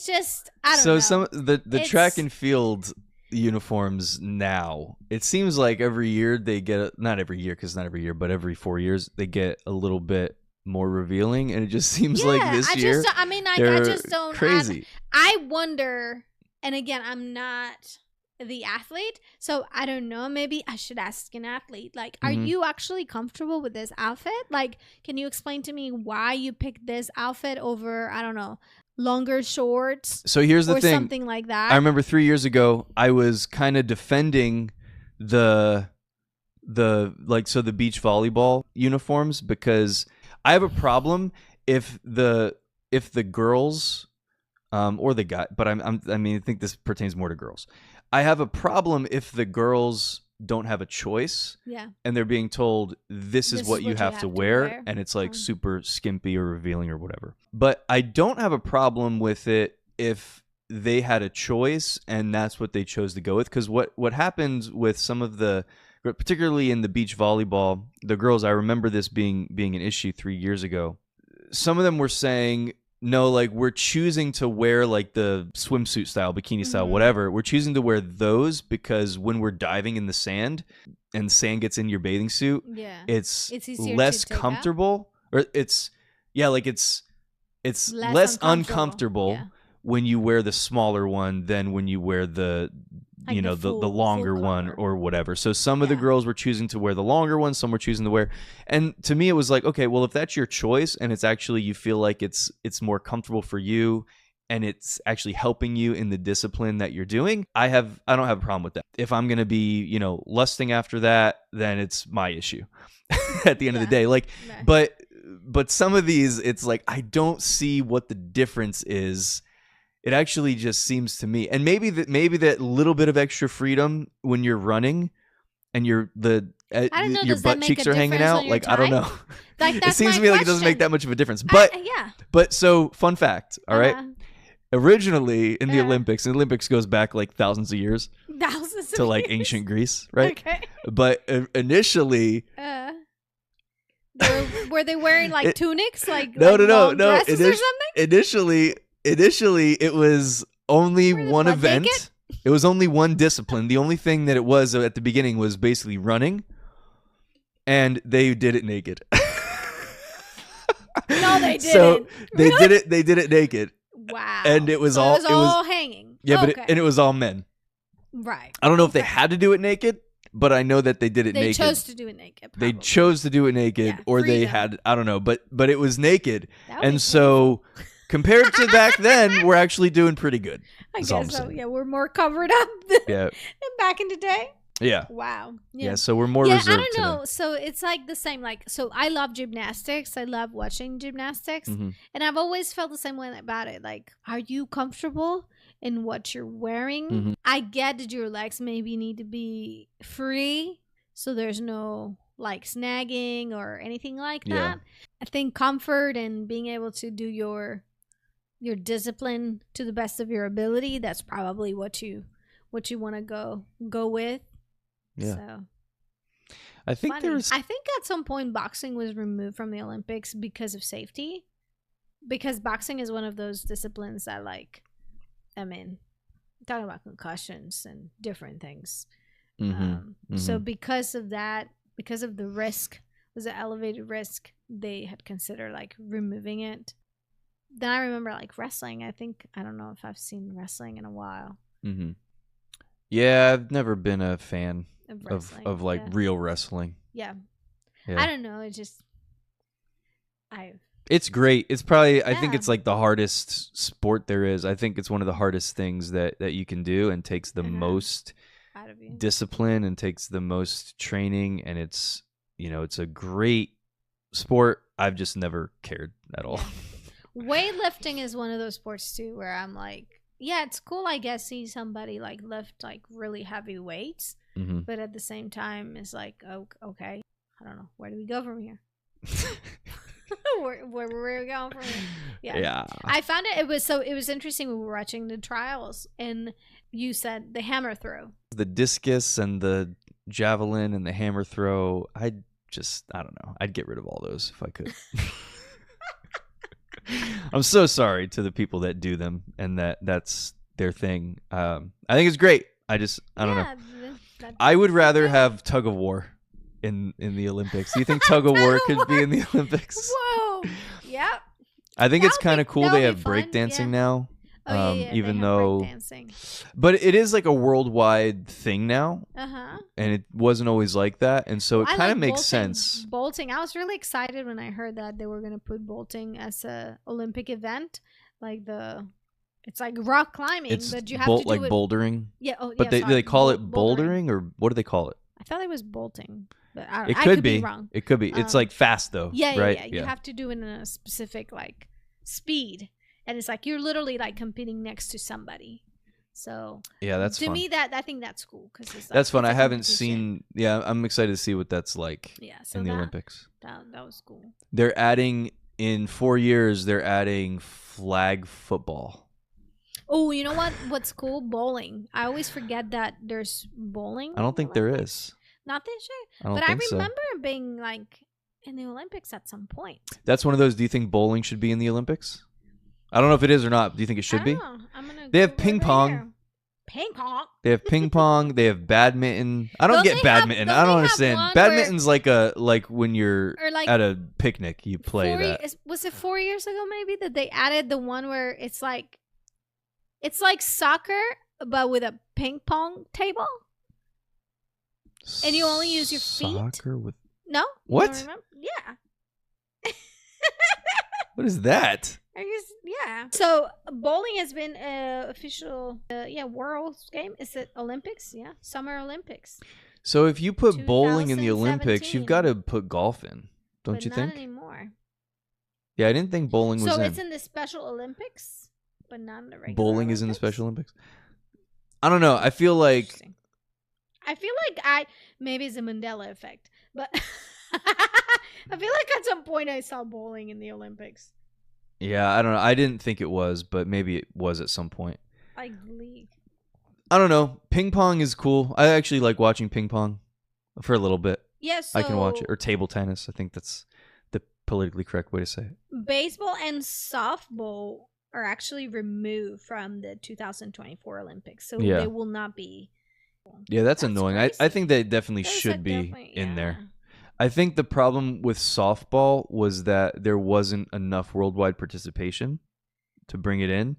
just I don't know. So the track and field uniforms now, it seems like every year they get, not every year because not every year, but every 4 years they get a little bit more revealing, and it just seems like this year I just don't crazy. I wonder, and again, I'm not the athlete, so I don't know, maybe I should ask an athlete, like, are you actually comfortable with this outfit? Like, can you explain to me why you picked this outfit over, I don't know, longer shorts? So here's the thing, something like that. I remember 3 years ago I was kind of defending the beach volleyball uniforms because I have a problem if the girls or the guy, but I think this pertains more to girls. I have a problem if the girls don't have a choice, and they're being told this is what you have to wear, and it's like super skimpy or revealing or whatever. But I don't have a problem with it if they had a choice and that's what they chose to go with. Because what happened with some of the, particularly in the beach volleyball, the girls, I remember this being an issue 3 years ago. Some of them were saying, no, like, we're choosing to wear like the swimsuit style, bikini style, whatever. We're choosing to wear those because when we're diving in the sand and sand gets in your bathing suit, it's less comfortable, or it's less uncomfortable when you wear the smaller one than when you wear the the longer one or whatever. So some of the girls were choosing to wear the longer one, some were choosing to wear, and to me it was like, okay, well, if that's your choice and it's actually, you feel like it's more comfortable for you and it's actually helping you in the discipline that you're doing, I don't have a problem with that. If I'm going to be, lusting after that, then it's my issue at the end of the day. Like, but some of these, it's like, I don't see what the difference is. It actually just seems to me, and maybe that little bit of extra freedom when you're running and your butt cheeks are hanging out. Like, I don't know. Like, it seems to me like it doesn't make that much of a difference. But but so, fun fact, all right. Originally in the Olympics, and the Olympics goes back like thousands of years to like ancient Greece, right? Okay. But initially, were they wearing like tunics, like no, dresses or something? Initially, it was only one event. Naked? It was only one discipline. The only thing that it was at the beginning was basically running, and they did it naked. No, they didn't. So they did it naked. Wow. And it was all hanging. Yeah, but it was all men. Right. I don't know if they had to do it naked, but I know that they did it naked. They chose to do it naked. Probably. They chose to do it naked, or they had, I don't know, but it was naked, and so. Compared to back then, we're actually doing pretty good. I guess so. Yeah, we're more covered up than back in the day. Yeah. Wow. Yeah, so we're more reserved. I don't know. So it's like the same. Like, so I love gymnastics. I love watching gymnastics. And I've always felt the same way about it. Like, are you comfortable in what you're wearing? I get that your legs maybe need to be free, so there's no like snagging or anything like that. I think comfort and being able to do your discipline to the best of your ability, that's probably what you want to go with. So I think I think at some point boxing was removed from the Olympics because of safety, because boxing is one of those disciplines that, like, I mean, talking about concussions and different things. So because of that, because of the risk, was an elevated risk, they had considered like removing it. Then I remember like wrestling. I don't know if I've seen wrestling in a while. Yeah, I've never been a fan of like yeah. real wrestling. Yeah. Yeah. I don't know. It's great. It's probably, I think it's like the hardest sport there is. I think it's one of the hardest things that you can do, and takes the most out of you. discipline and takes the most training. And it's, it's a great sport. I've just never cared at all. Weightlifting is one of those sports too, where I'm like, yeah, it's cool, I guess, see somebody like lift like really heavy weights, but at the same time, it's like, oh, okay, I don't know, where do we go from here? where are we going from here? Yeah. I found it was interesting. We were watching the trials, and you said the hammer throw, the discus and the javelin and the hammer throw. I don't know. I'd get rid of all those if I could. I'm so sorry to the people that do them and that's their thing. I think it's great. I don't know. I would rather have tug of war in the Olympics. Do you think tug of war could be in the Olympics? Whoa. Yep. I think it's kind of cool they have breakdancing now. Even though, but it is like a worldwide thing now, and it wasn't always like that, and so it kind of makes sense. Bolting, I was really excited when I heard that they were going to put bolting as a Olympic event, like it's like rock climbing, but you have to do like it bouldering. Yeah, but they call it bouldering, or what do they call it? I thought it was bolting, but it could be wrong. It could be. It's like fast though, right? Yeah. You have to do it in a specific like speed. And it's like you're literally like competing next to somebody. So yeah, that's to fun. me I think that's cool because it's like, that's fun. I haven't seen. Yeah, I'm excited to see what that's like. Yeah, so in the Olympics. That was cool. They're adding in 4 years. They're adding flag football. Oh, you know what? What's cool? Bowling. I always forget that there's bowling. I don't think there is. Not this year. But I remember being like in the Olympics at some point. That's one of those. Do you think bowling should be in the Olympics? I don't know if it is or not. Do you think it should be? They have ping pong. Ping pong. They have ping pong. They have badminton. I don't get badminton. I don't understand. Badminton's like when you're at a picnic, you play that. Was it 4 years ago maybe that they added the one where it's like soccer but with a ping pong table, and you only use your feet. Soccer with what? You don't remember? Yeah. What is that? Yeah. So bowling has been official world game. Is it Olympics? Yeah. Summer Olympics. So if you put bowling in the Olympics, you've got to put golf in, don't you think? Not anymore. Yeah, I didn't think bowling was in. So it's in the Special Olympics, but not in the regular Bowling is in the Special Olympics? I don't know. I feel like maybe it's a Mandela effect, but I feel like at some point I saw bowling in the Olympics. Yeah, I don't know. I didn't think it was, but maybe it was at some point. Like league. I don't know. Ping pong is cool. I actually like watching ping pong for a little bit. Yes, I can watch it. Or table tennis. I think that's the politically correct way to say it. Baseball and softball are actually removed from the 2024 Olympics, so they will not be. Yeah, that's annoying. I think they definitely should be in there. I think the problem with softball was that there wasn't enough worldwide participation to bring it in.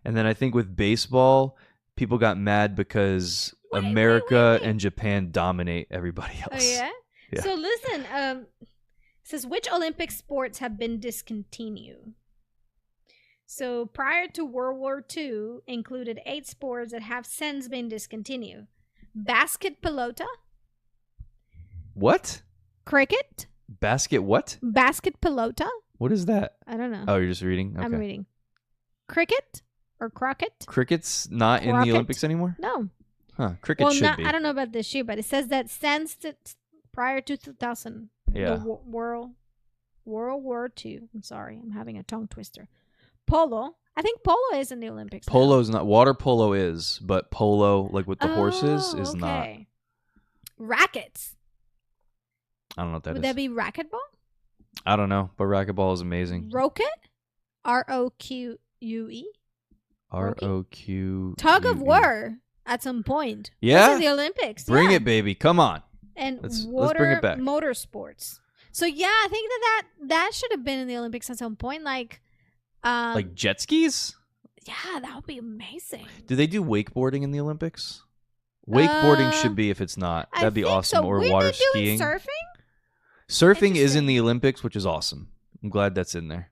And then I think with baseball, people got mad because America and Japan dominate everybody else. Oh, yeah? So listen, it says, which Olympic sports have been discontinued? So prior to World War II, included 8 sports that have since been discontinued. Basket pelota. What? Cricket. Basket what? Basket pelota. What is that? I don't know. Oh, you're just reading? Okay. I'm reading. Cricket or croquet? Cricket's not in the Olympics anymore? No. Huh. Cricket should be. I don't know about this year, but it says that since prior to 2000, the World War II. I'm sorry, I'm having a tongue twister. Polo. I think polo is in the Olympics. Polo's not. Water polo is, but polo, like with the horses, is not. Rackets. I don't know what that is. Would that be racquetball? I don't know, but racquetball is amazing. Roquet? ROQUE? ROQ. Tug of war at some point. Yeah? This is the Olympics. Bring it, baby. Come on. And let's bring it back. Motorsports. So yeah, I think that should have been in the Olympics at some point. Like jet skis? Yeah, that would be amazing. Do they do wakeboarding in the Olympics? Wakeboarding should be if it's not. That'd be awesome. So. Or We're water not doing skiing. Surfing? Surfing is in the Olympics, which is awesome. I'm glad that's in there.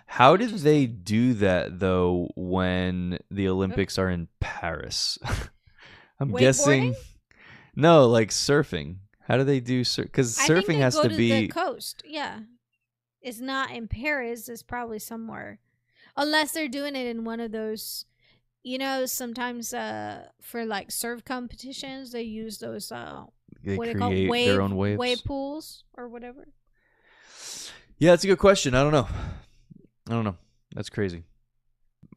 How did they do that, though, when the Olympics are in Paris? I'm guessing. No, like surfing. How do they do because surfing has to be the coast. Yeah. It's not in Paris. It's probably somewhere. Unless they're doing it in one of those, sometimes for like surf competitions, they use those they create their own waves. Wave pools or whatever. Yeah, that's a good question. I don't know. That's crazy.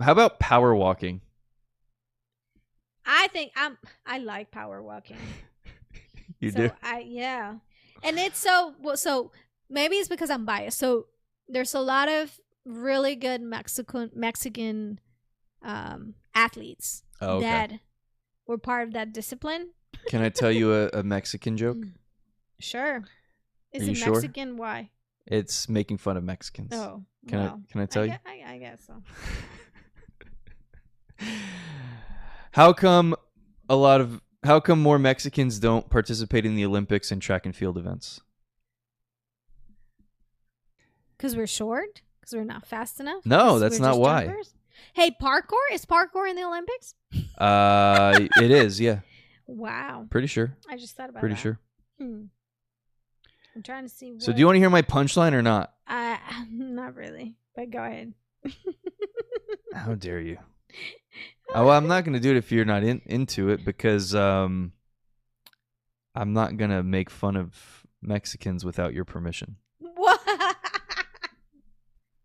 How about power walking? I think I like power walking. You do? Yeah. And it's so maybe it's because I'm biased. So there's a lot of really good Mexican athletes that were part of that discipline. Can I tell you a Mexican joke? Sure. Is it Mexican? Sure? Why? It's making fun of Mexicans. Oh. Can I tell you? I guess so. How come more Mexicans don't participate in the Olympics and track and field events? Because we're short? Because we're not fast enough? No, that's not why. Jumpers? Hey, parkour? Is parkour in the Olympics? It is, yeah. Wow. Pretty sure. I just thought about Pretty that. sure. I'm trying to see. So do you want to hear my punchline or not? Not really, but go ahead. How dare you? Well, I'm not going to do it if you're not into it because I'm not going to make fun of Mexicans without your permission. What?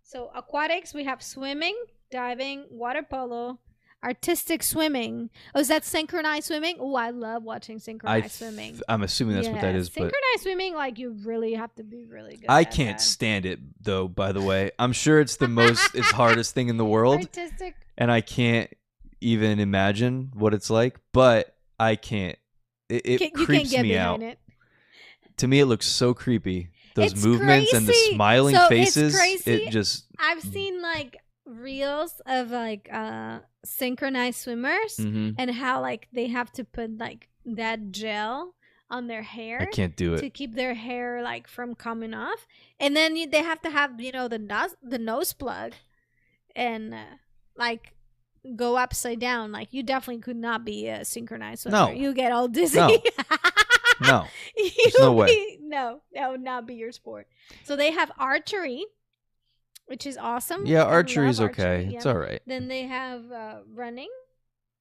So aquatics, we have swimming, diving, water polo, artistic swimming. Oh, is that synchronized swimming? Oh, I love watching synchronized swimming. I'm assuming that's what that is. Synchronized swimming, like you really have to be really good. I can't stand it though. By the way, I'm sure it's it's hardest thing in the world. Artistic. And I can't even imagine what it's like, but I can't. It creeps me out. It. To me, it looks so creepy. Those movements crazy. And the smiling faces. It's crazy. It just. I've seen like reels of like synchronized swimmers and how like they have to put like that gel on their hair. I can't do it to keep their hair like from coming off, and then they have to have the nose plug, and like go upside down. Like you definitely could not be a synchronized swimmer. No, you get all dizzy. No, there's no way. No, that would not be your sport. So they have archery, which is awesome. Yeah, archery is okay. It's all right. Then they have running,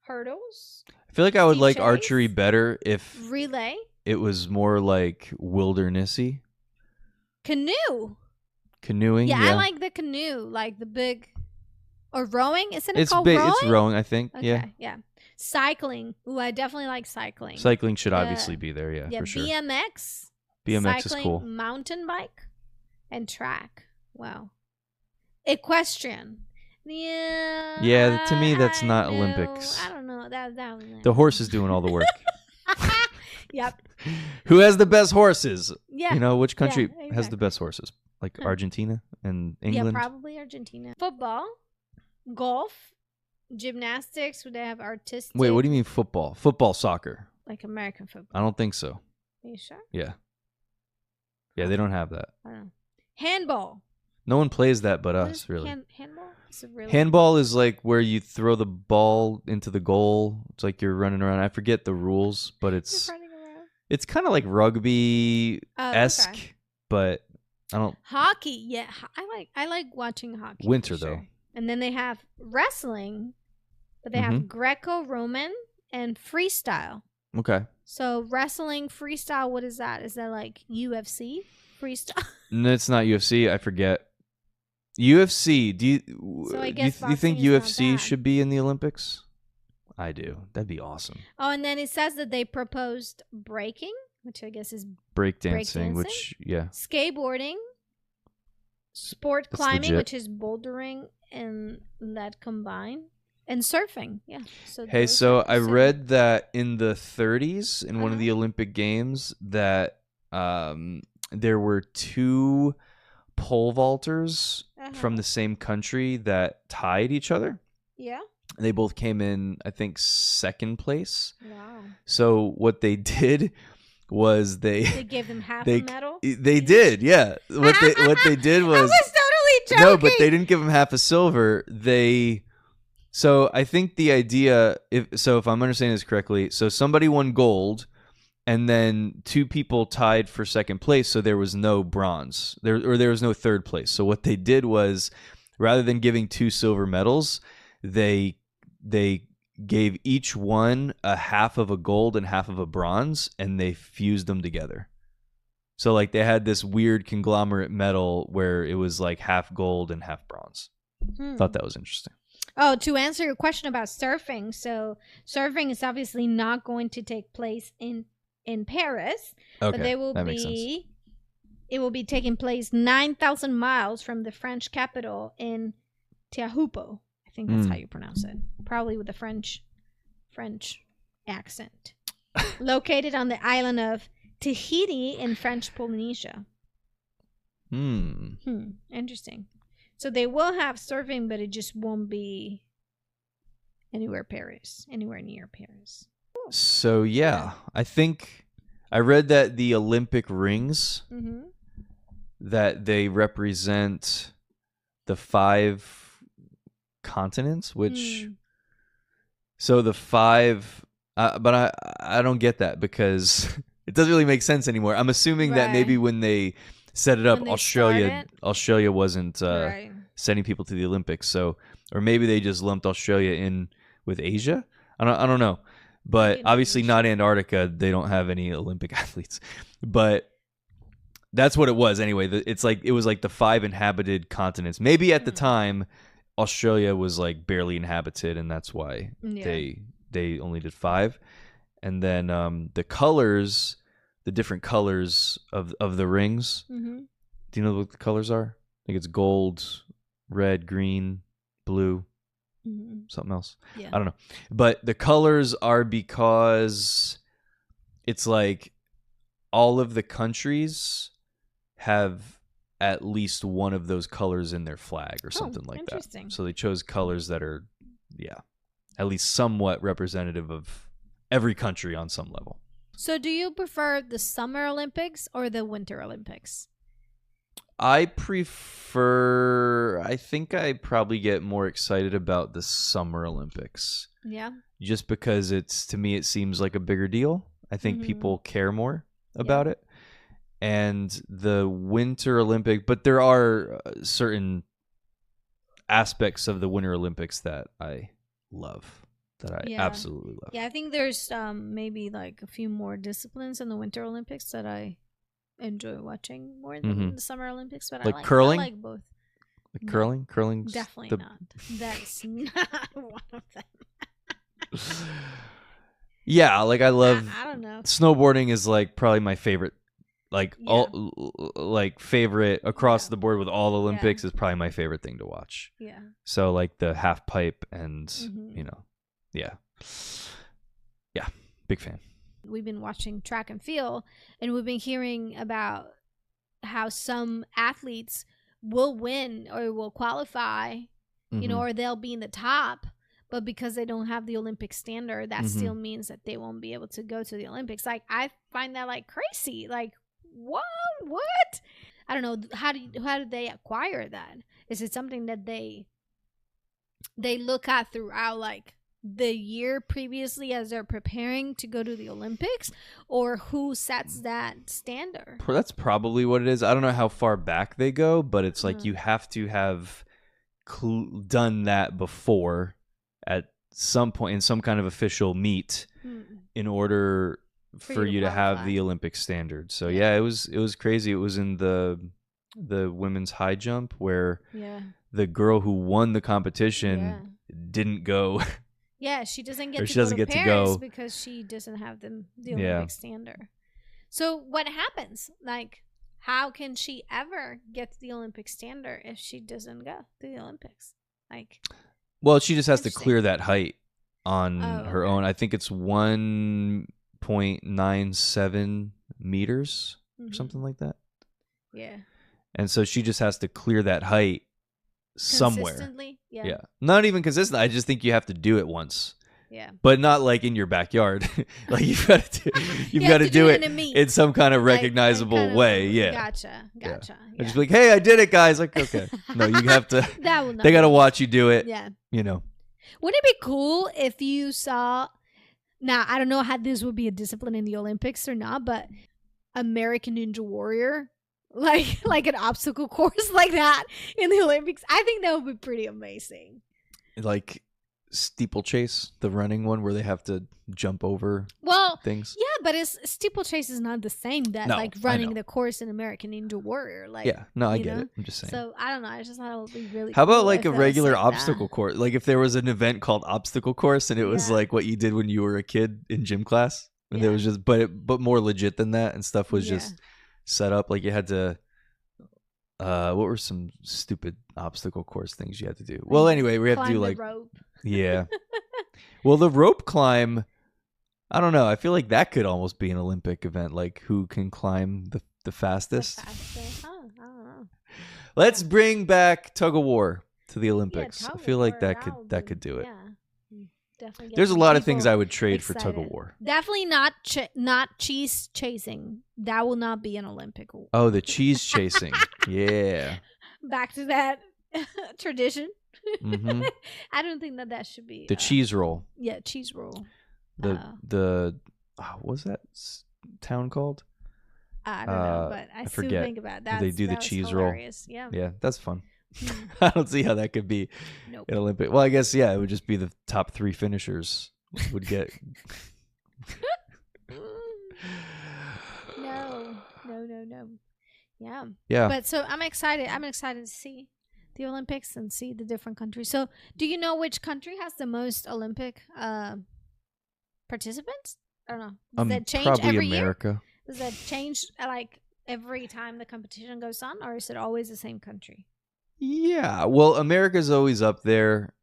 hurdles. I feel like I would like archery better if relay. It was more like wildernessy. Canoeing. Yeah, I like the canoe, like the big. Or rowing? Isn't it called rowing? It's rowing, I think. Okay, yeah. Cycling. Ooh, I definitely like cycling. Cycling should obviously be there, for sure. BMX. BMX cycling, is cool. Mountain bike, and track. Wow. Equestrian. Yeah. Yeah, to me that's not Olympics. I don't know. That was the horse is doing all the work. Yep. Who has the best horses? Yeah. Which country has the best horses? Like Argentina and England? Yeah, probably Argentina. Football, golf, gymnastics. Would they have artistic? Wait, what do you mean football? Football, soccer. Like American football. I don't think so. Are you sure? Yeah. Yeah, they don't have that. I don't know. Handball. No one plays that but us, really. Handball? Handball is like where you throw the ball into the goal. It's like you're running around. I forget the rules, but it's kind of like rugby-esque, but I don't. Hockey, yeah, I like watching hockey. Winter though. And then they have wrestling, but they have Greco-Roman and freestyle. Okay. So wrestling, freestyle, what is that? Is that like UFC freestyle? No, it's not UFC. I forget. UFC. Do you think UFC should be in the Olympics? I do. That'd be awesome. Oh, and then it says that they proposed breaking, which I guess is breakdancing, which skateboarding, sport climbing, which is bouldering and that combine, and surfing. Yeah. So I read that in the 30s in one of the Olympic Games that there were two pole vaulters from the same country that tied each other. Yeah. They both came in, I think, second place. Wow. So what they did was they gave them half a medal. They did, yeah. What they did was, I was totally joking. No, but they didn't give them half a silver. So I think the idea, if I'm understanding this correctly, so somebody won gold, and then two people tied for second place, so there was no bronze, there was no third place. So what they did was, rather than giving two silver medals, they gave each one a half of a gold and half of a bronze, and they fused them together. So like they had this weird conglomerate medal where it was like half gold and half bronze. Thought that was interesting. Oh, to answer your question about surfing, so surfing is obviously not going to take place in Paris, okay, but it will be taking place 9,000 miles from the French capital in Teahupo. I think that's how you pronounce it. Probably with a French accent. Located on the island of Tahiti in French Polynesia. Interesting. So they will have surfing, but it just won't be anywhere near Paris. So yeah, I think I read that the Olympic rings, that they represent the 5 continents, which so the 5 but I don't get that, because it doesn't really make sense anymore. I'm assuming that maybe when they set it up, Australia wasn't sending people to the Olympics, so, or maybe they just lumped Australia in with Asia. I don't know, but obviously not Antarctica. They don't have any Olympic athletes, but that's what it was anyway. It was like the 5 inhabited continents. Maybe at the time Australia was like barely inhabited, and that's why they only did 5. And then the colors, the different colors of the rings. Do you know what the colors are? I think it's gold, red, green, blue, something else. I don't know. But the colors are because it's like all of the countries have at least one of those colors in their flag or something like that. So they chose colors that are, at least somewhat representative of every country on some level. So do you prefer the Summer Olympics or the Winter Olympics? I think I probably get more excited about the Summer Olympics. Yeah. Just because to me, it seems like a bigger deal. I think people care more about it. And the Winter Olympic, but there are certain aspects of the Winter Olympics that I love, that I absolutely love. Yeah, I think there's maybe like a few more disciplines in the Winter Olympics that I enjoy watching more than the Summer Olympics, but like curling? I like both. Like curling? Curling's definitely not. That's not one of them. Yeah, like I love I don't know. Snowboarding is like probably my favorite. All favorite across the board with all Olympics is probably my favorite thing to watch. Yeah. So like the half pipe and big fan. We've been watching track and field, and we've been hearing about how some athletes will win or will qualify, or they'll be in the top, but because they don't have the Olympic standard, that still means that they won't be able to go to the Olympics. Like, I find that like crazy. Like, what? I don't know. How do they acquire that? Is it something that they look at throughout like the year previously as they're preparing to go to the Olympics, or who sets that standard? That's probably what it is. I don't know how far back they go, but it's like you have to have done that before at some point in some kind of official meet in order for you to have the Olympic standard. So it was crazy. It was in the women's high jump where the girl who won the competition didn't go. Yeah, she doesn't get to go because she doesn't have the Olympic standard. So what happens? Like, how can she ever get to the Olympic standard if she doesn't go to the Olympics? Like, well, she just has to clear that height on her own. I think it's 1.97 meters or something like that. Yeah. And so she just has to clear that height somewhere. Consistently? Yeah. Not even consistent. I just think you have to do it once. Yeah. But not like in your backyard. Like you've got to do it in some kind of recognizable way. Yeah. Gotcha. Yeah. And just be like, hey, I did it, guys. Like, okay. No, you have to. They got to watch you do it. Yeah. You know. Wouldn't it be cool if you saw? Now I don't know how this would be a discipline in the Olympics or not, but American Ninja Warrior, like an obstacle course like that in the Olympics. I think that would be pretty amazing. Like steeplechase, the running one where they have to jump over things. Yeah, but steeplechase is not the same like running the course in American Ninja Warrior. Like, yeah, no, I get it. I'm just saying. So I don't know. I just thought it would be really. How about like a regular obstacle course? Like if there was an event called obstacle course and it was like what you did when you were a kid in gym class, and there was just but more legit than that, and stuff was just set up like you had to. What were some stupid obstacle course things you had to do? Well, anyway, we have to do like rope. Yeah. Well, the rope climb, I don't know. I feel like that could almost be an Olympic event, like who can climb the fastest. The fastest. Huh, I don't know. Let's bring back tug of war to the Olympics. Yeah, I feel like that could do it. Yeah. Definitely. There's a lot of things I would trade for tug of war. Definitely not cheese chasing. That will not be an Olympic. Oh, the cheese chasing. Yeah. Back to that tradition. Mm-hmm. I don't think that should be the cheese roll. Yeah, cheese roll. What was that town called? I don't know, but I still forget. Think about that. They do the cheese hilarious. roll. Yeah, that's fun. I don't see how that could be an Olympic. Well, I guess it would just be the top 3 finishers would get. No. Yeah. But so I'm excited. I'm excited to see the Olympics and see the different countries. So, do you know which country has the most Olympic participants? I don't know. Does that change probably every America. year? Does that change like every time the competition goes on, or is it always the same country? Yeah. Well, America's always up there.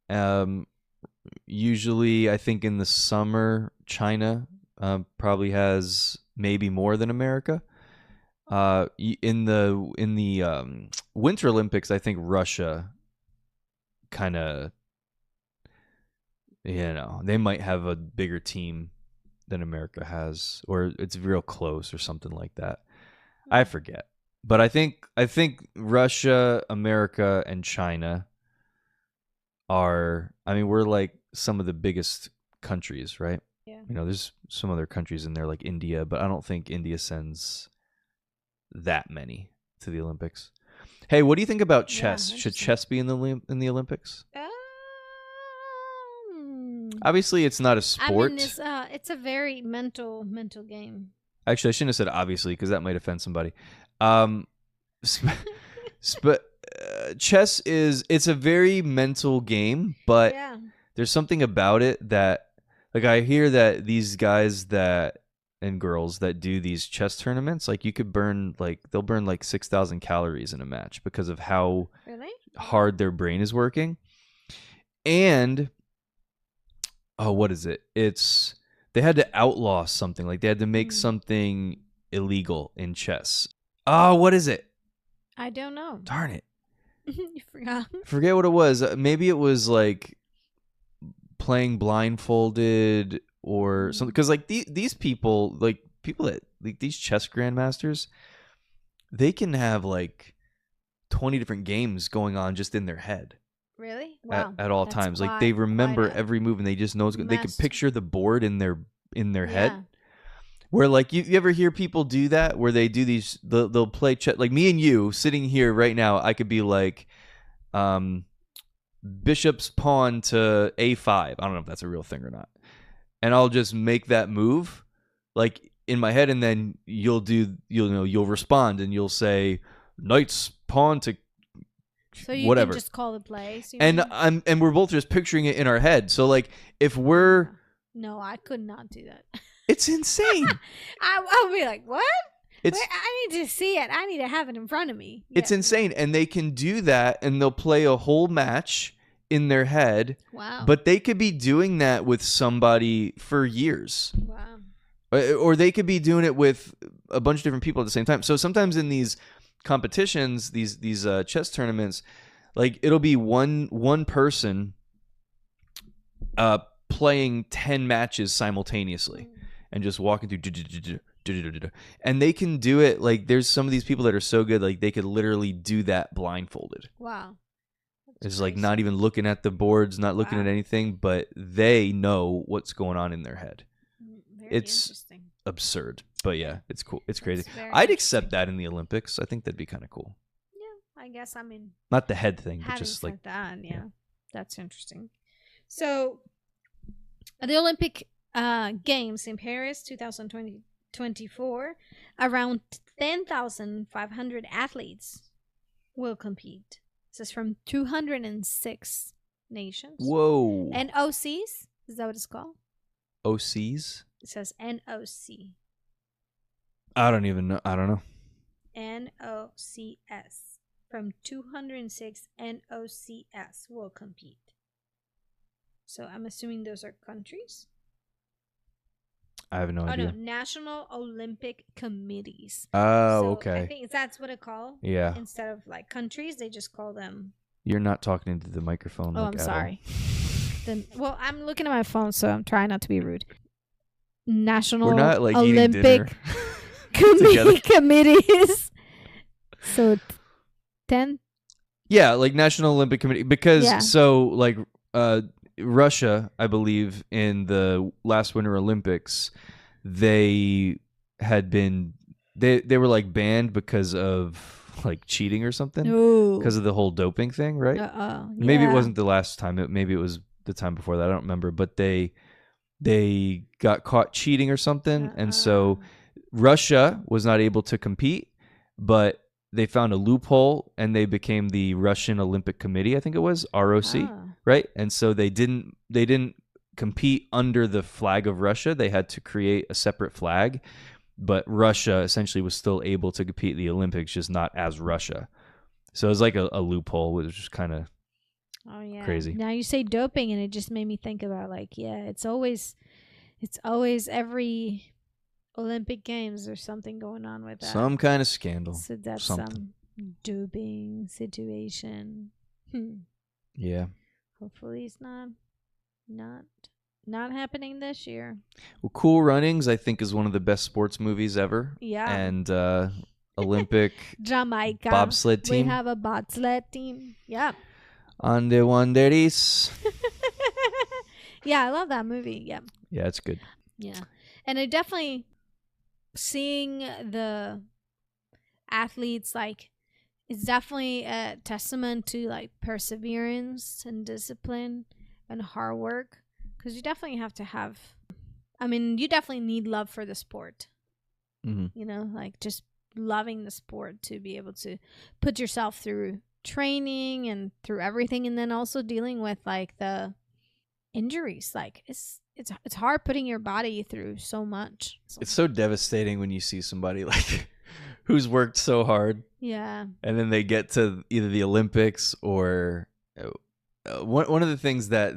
Usually, I think in the summer, China probably has maybe more than America. In the Winter Olympics, I think Russia kind of, they might have a bigger team than America has, or it's real close or something like that. I forget. But I think Russia, America, and China we're like some of the biggest countries, right? Yeah. There's some other countries in there like India, but I don't think India sends that many to the Olympics. Hey, what do you think about chess? Should chess be in the Olympics? Obviously, it's not a sport. It's a very mental game. Actually, I shouldn't have said obviously because that might offend somebody. Chess it's a very mental game, but there's something about it that, like, I hear that these guys and girls that do these chess tournaments, like, they'll burn like 6,000 calories in a match because of how hard their brain is working. And what is it? They had to outlaw something, like they had to make something illegal in chess. What is it? I don't know. Darn it. You forgot. Forget what it was. Maybe it was like playing blindfolded or something. Because like these people that like these chess grandmasters, they can have like 20 different games going on just in their head. Really? Wow. At all times. Like they remember every move and they just know they can picture the board in their head. Where like you ever hear people do that, where they do these, they'll play chess, like me and you sitting here right now, I could be like bishop's pawn to a5. I don't know if that's a real thing or not, and I'll just make that move like in my head, and then you'll respond and you'll say knight's pawn to so you whatever. Can just call the play, so and we're both just picturing it in our head. So like if we're no, I could not do that. It's insane. I'll be like, what? I need to see it. I need to have it in front of me. Yeah. It's insane. And they can do that, and they'll play a whole match in their head. Wow. But they could be doing that with somebody for years. Wow. Or they could be doing it with a bunch of different people at the same time. So sometimes in these competitions, these chess tournaments, Like it'll be one person playing 10 matches simultaneously and just walking through, and they can do it. Like there's some of these people that are so good, like they could literally do that blindfolded. Wow. It's like not even looking at the boards, not looking at anything, but they know what's going on in their head. It's absurd, but yeah, it's cool. It's crazy. I'd accept that in the Olympics. I think that'd be kind of cool. Yeah, I guess. I mean, not the head thing, but just like that. Yeah, that's interesting. So, the Olympic Games in Paris 2024, around 10,500 athletes will compete. This is from 206 nations. Whoa. NOCs? Is that what it's called? OCs? It says NOC. I don't even know. I don't know. NOCS. From 206 NOCS will compete. So I'm assuming those are countries? I have no idea. Oh, no. National Olympic Committees. Oh, so okay. I think that's what it's called. Yeah. Instead of like countries, they just call them. You're not talking into the microphone. Oh, I'm sorry. Well, I'm looking at my phone, so I'm trying not to be rude. National We're not, like, Olympic Committees. So 10. Yeah, like National Olympic Committee. Because so like Russia, I believe, in the last Winter Olympics, they had been they were like banned because of like cheating or something, because of the whole doping thing, right? Maybe it wasn't the last time. Maybe it was the time before that. I don't remember. But they got caught cheating or something, and so Russia was not able to compete, but they found a loophole and they became the Russian Olympic Committee. I think it was ROC, right? And so they didn't compete under the flag of Russia. They had to create a separate flag, but Russia essentially was still able to compete in the Olympics, just not as Russia. So it was like a loophole, which was just kind of crazy. Now you say doping, and it just made me think about it's always every Olympic Games, there's something going on with that. Some kind of scandal. So that's some doping situation. Yeah. Hopefully it's not happening this year. Well, Cool Runnings, I think, is one of the best sports movies ever. Yeah. And Olympic Jamaica bobsled team. We have a bobsled team. Yeah. On the Wanderers. Yeah, I love that movie. Yeah. Yeah, it's good. Yeah. And I definitely seeing the athletes, like, it's definitely a testament to like perseverance and discipline and hard work, because you definitely have to have, you definitely need love for the sport. Mm-hmm. Like just loving the sport to be able to put yourself through training and through everything, and then also dealing with like the injuries. Like it's hard putting your body through so much. It's so devastating when you see somebody like who's worked so hard. Yeah. And then they get to either the Olympics or one of the things that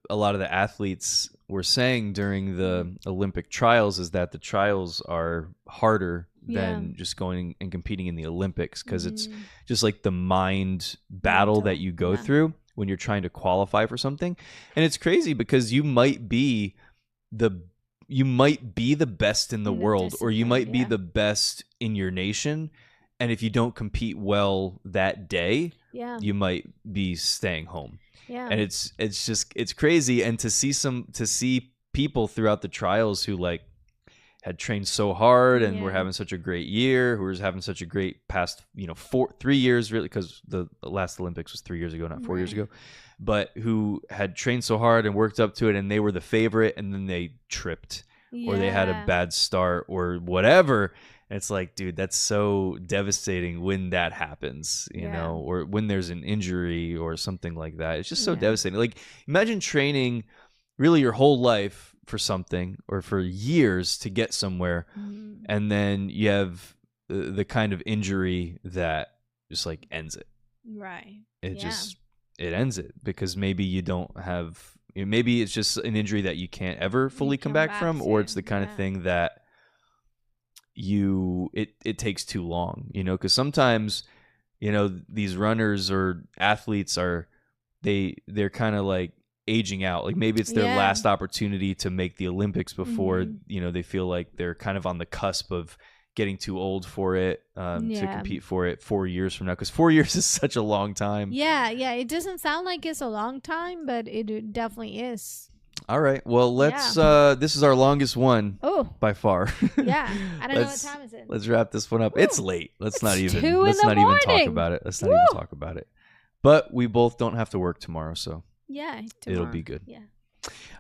a lot of the athletes were saying during the Olympic trials is that the trials are harder than just going and competing in the Olympics, because it's just like the mind battle that you go through when you're trying to qualify for something. And it's crazy because you might be the best in the world, or you might be the best in your nation, and if you don't compete well that day, you might be staying home. And it's crazy. And to see people throughout the trials who like had trained so hard and were having such a great year, who was having such a great past 3 years, really, because the last Olympics was 3 years ago, not 4 years ago, but who had trained so hard and worked up to it, and they were the favorite, and then they tripped or they had a bad start or whatever. And it's like, dude, that's so devastating when that happens, you know, or when there's an injury or something like that. It's just so devastating. Like, imagine training really your whole life for something or for years to get somewhere, and then you have the kind of injury that just like ends it. Right. It ends it because maybe you don't have, maybe it's just an injury that you can't ever fully come back from, or it's the kind of thing that it takes too long, because sometimes these runners or athletes they're kind of like aging out. Like maybe it's their last opportunity to make the Olympics before, they feel like they're kind of on the cusp of getting too old for it, to compete for it 4 years from now. Because 4 years is such a long time. Yeah. It doesn't sound like it's a long time, but it definitely is. All right. Well, let's, this is our longest one by far. Yeah. I don't know what time is it. Let's wrap this one up. Ooh, it's late. Let's not even talk about it. But we both don't have to work tomorrow, so it'll be good. Yeah.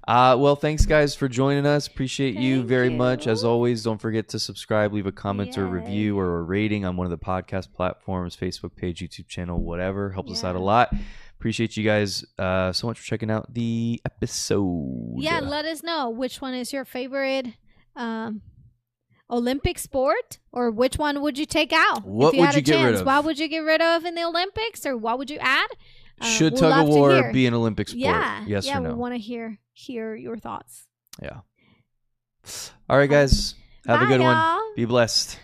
Well, thanks guys for joining us. Appreciate you very much. As always, don't forget to subscribe, leave a comment or a review or a rating on one of the podcast platforms, Facebook page, YouTube channel, whatever. Helps us out a lot. Appreciate you guys so much for checking out the episode. Yeah, let us know which one is your favorite Olympic sport, or which one would you take out? What would you get rid of? What would you get rid of in the Olympics, or what would you add? Should tug of war be an Olympic sport? Yes or no? We want to hear your thoughts. Yeah. All right, guys. Have a good one. Be blessed.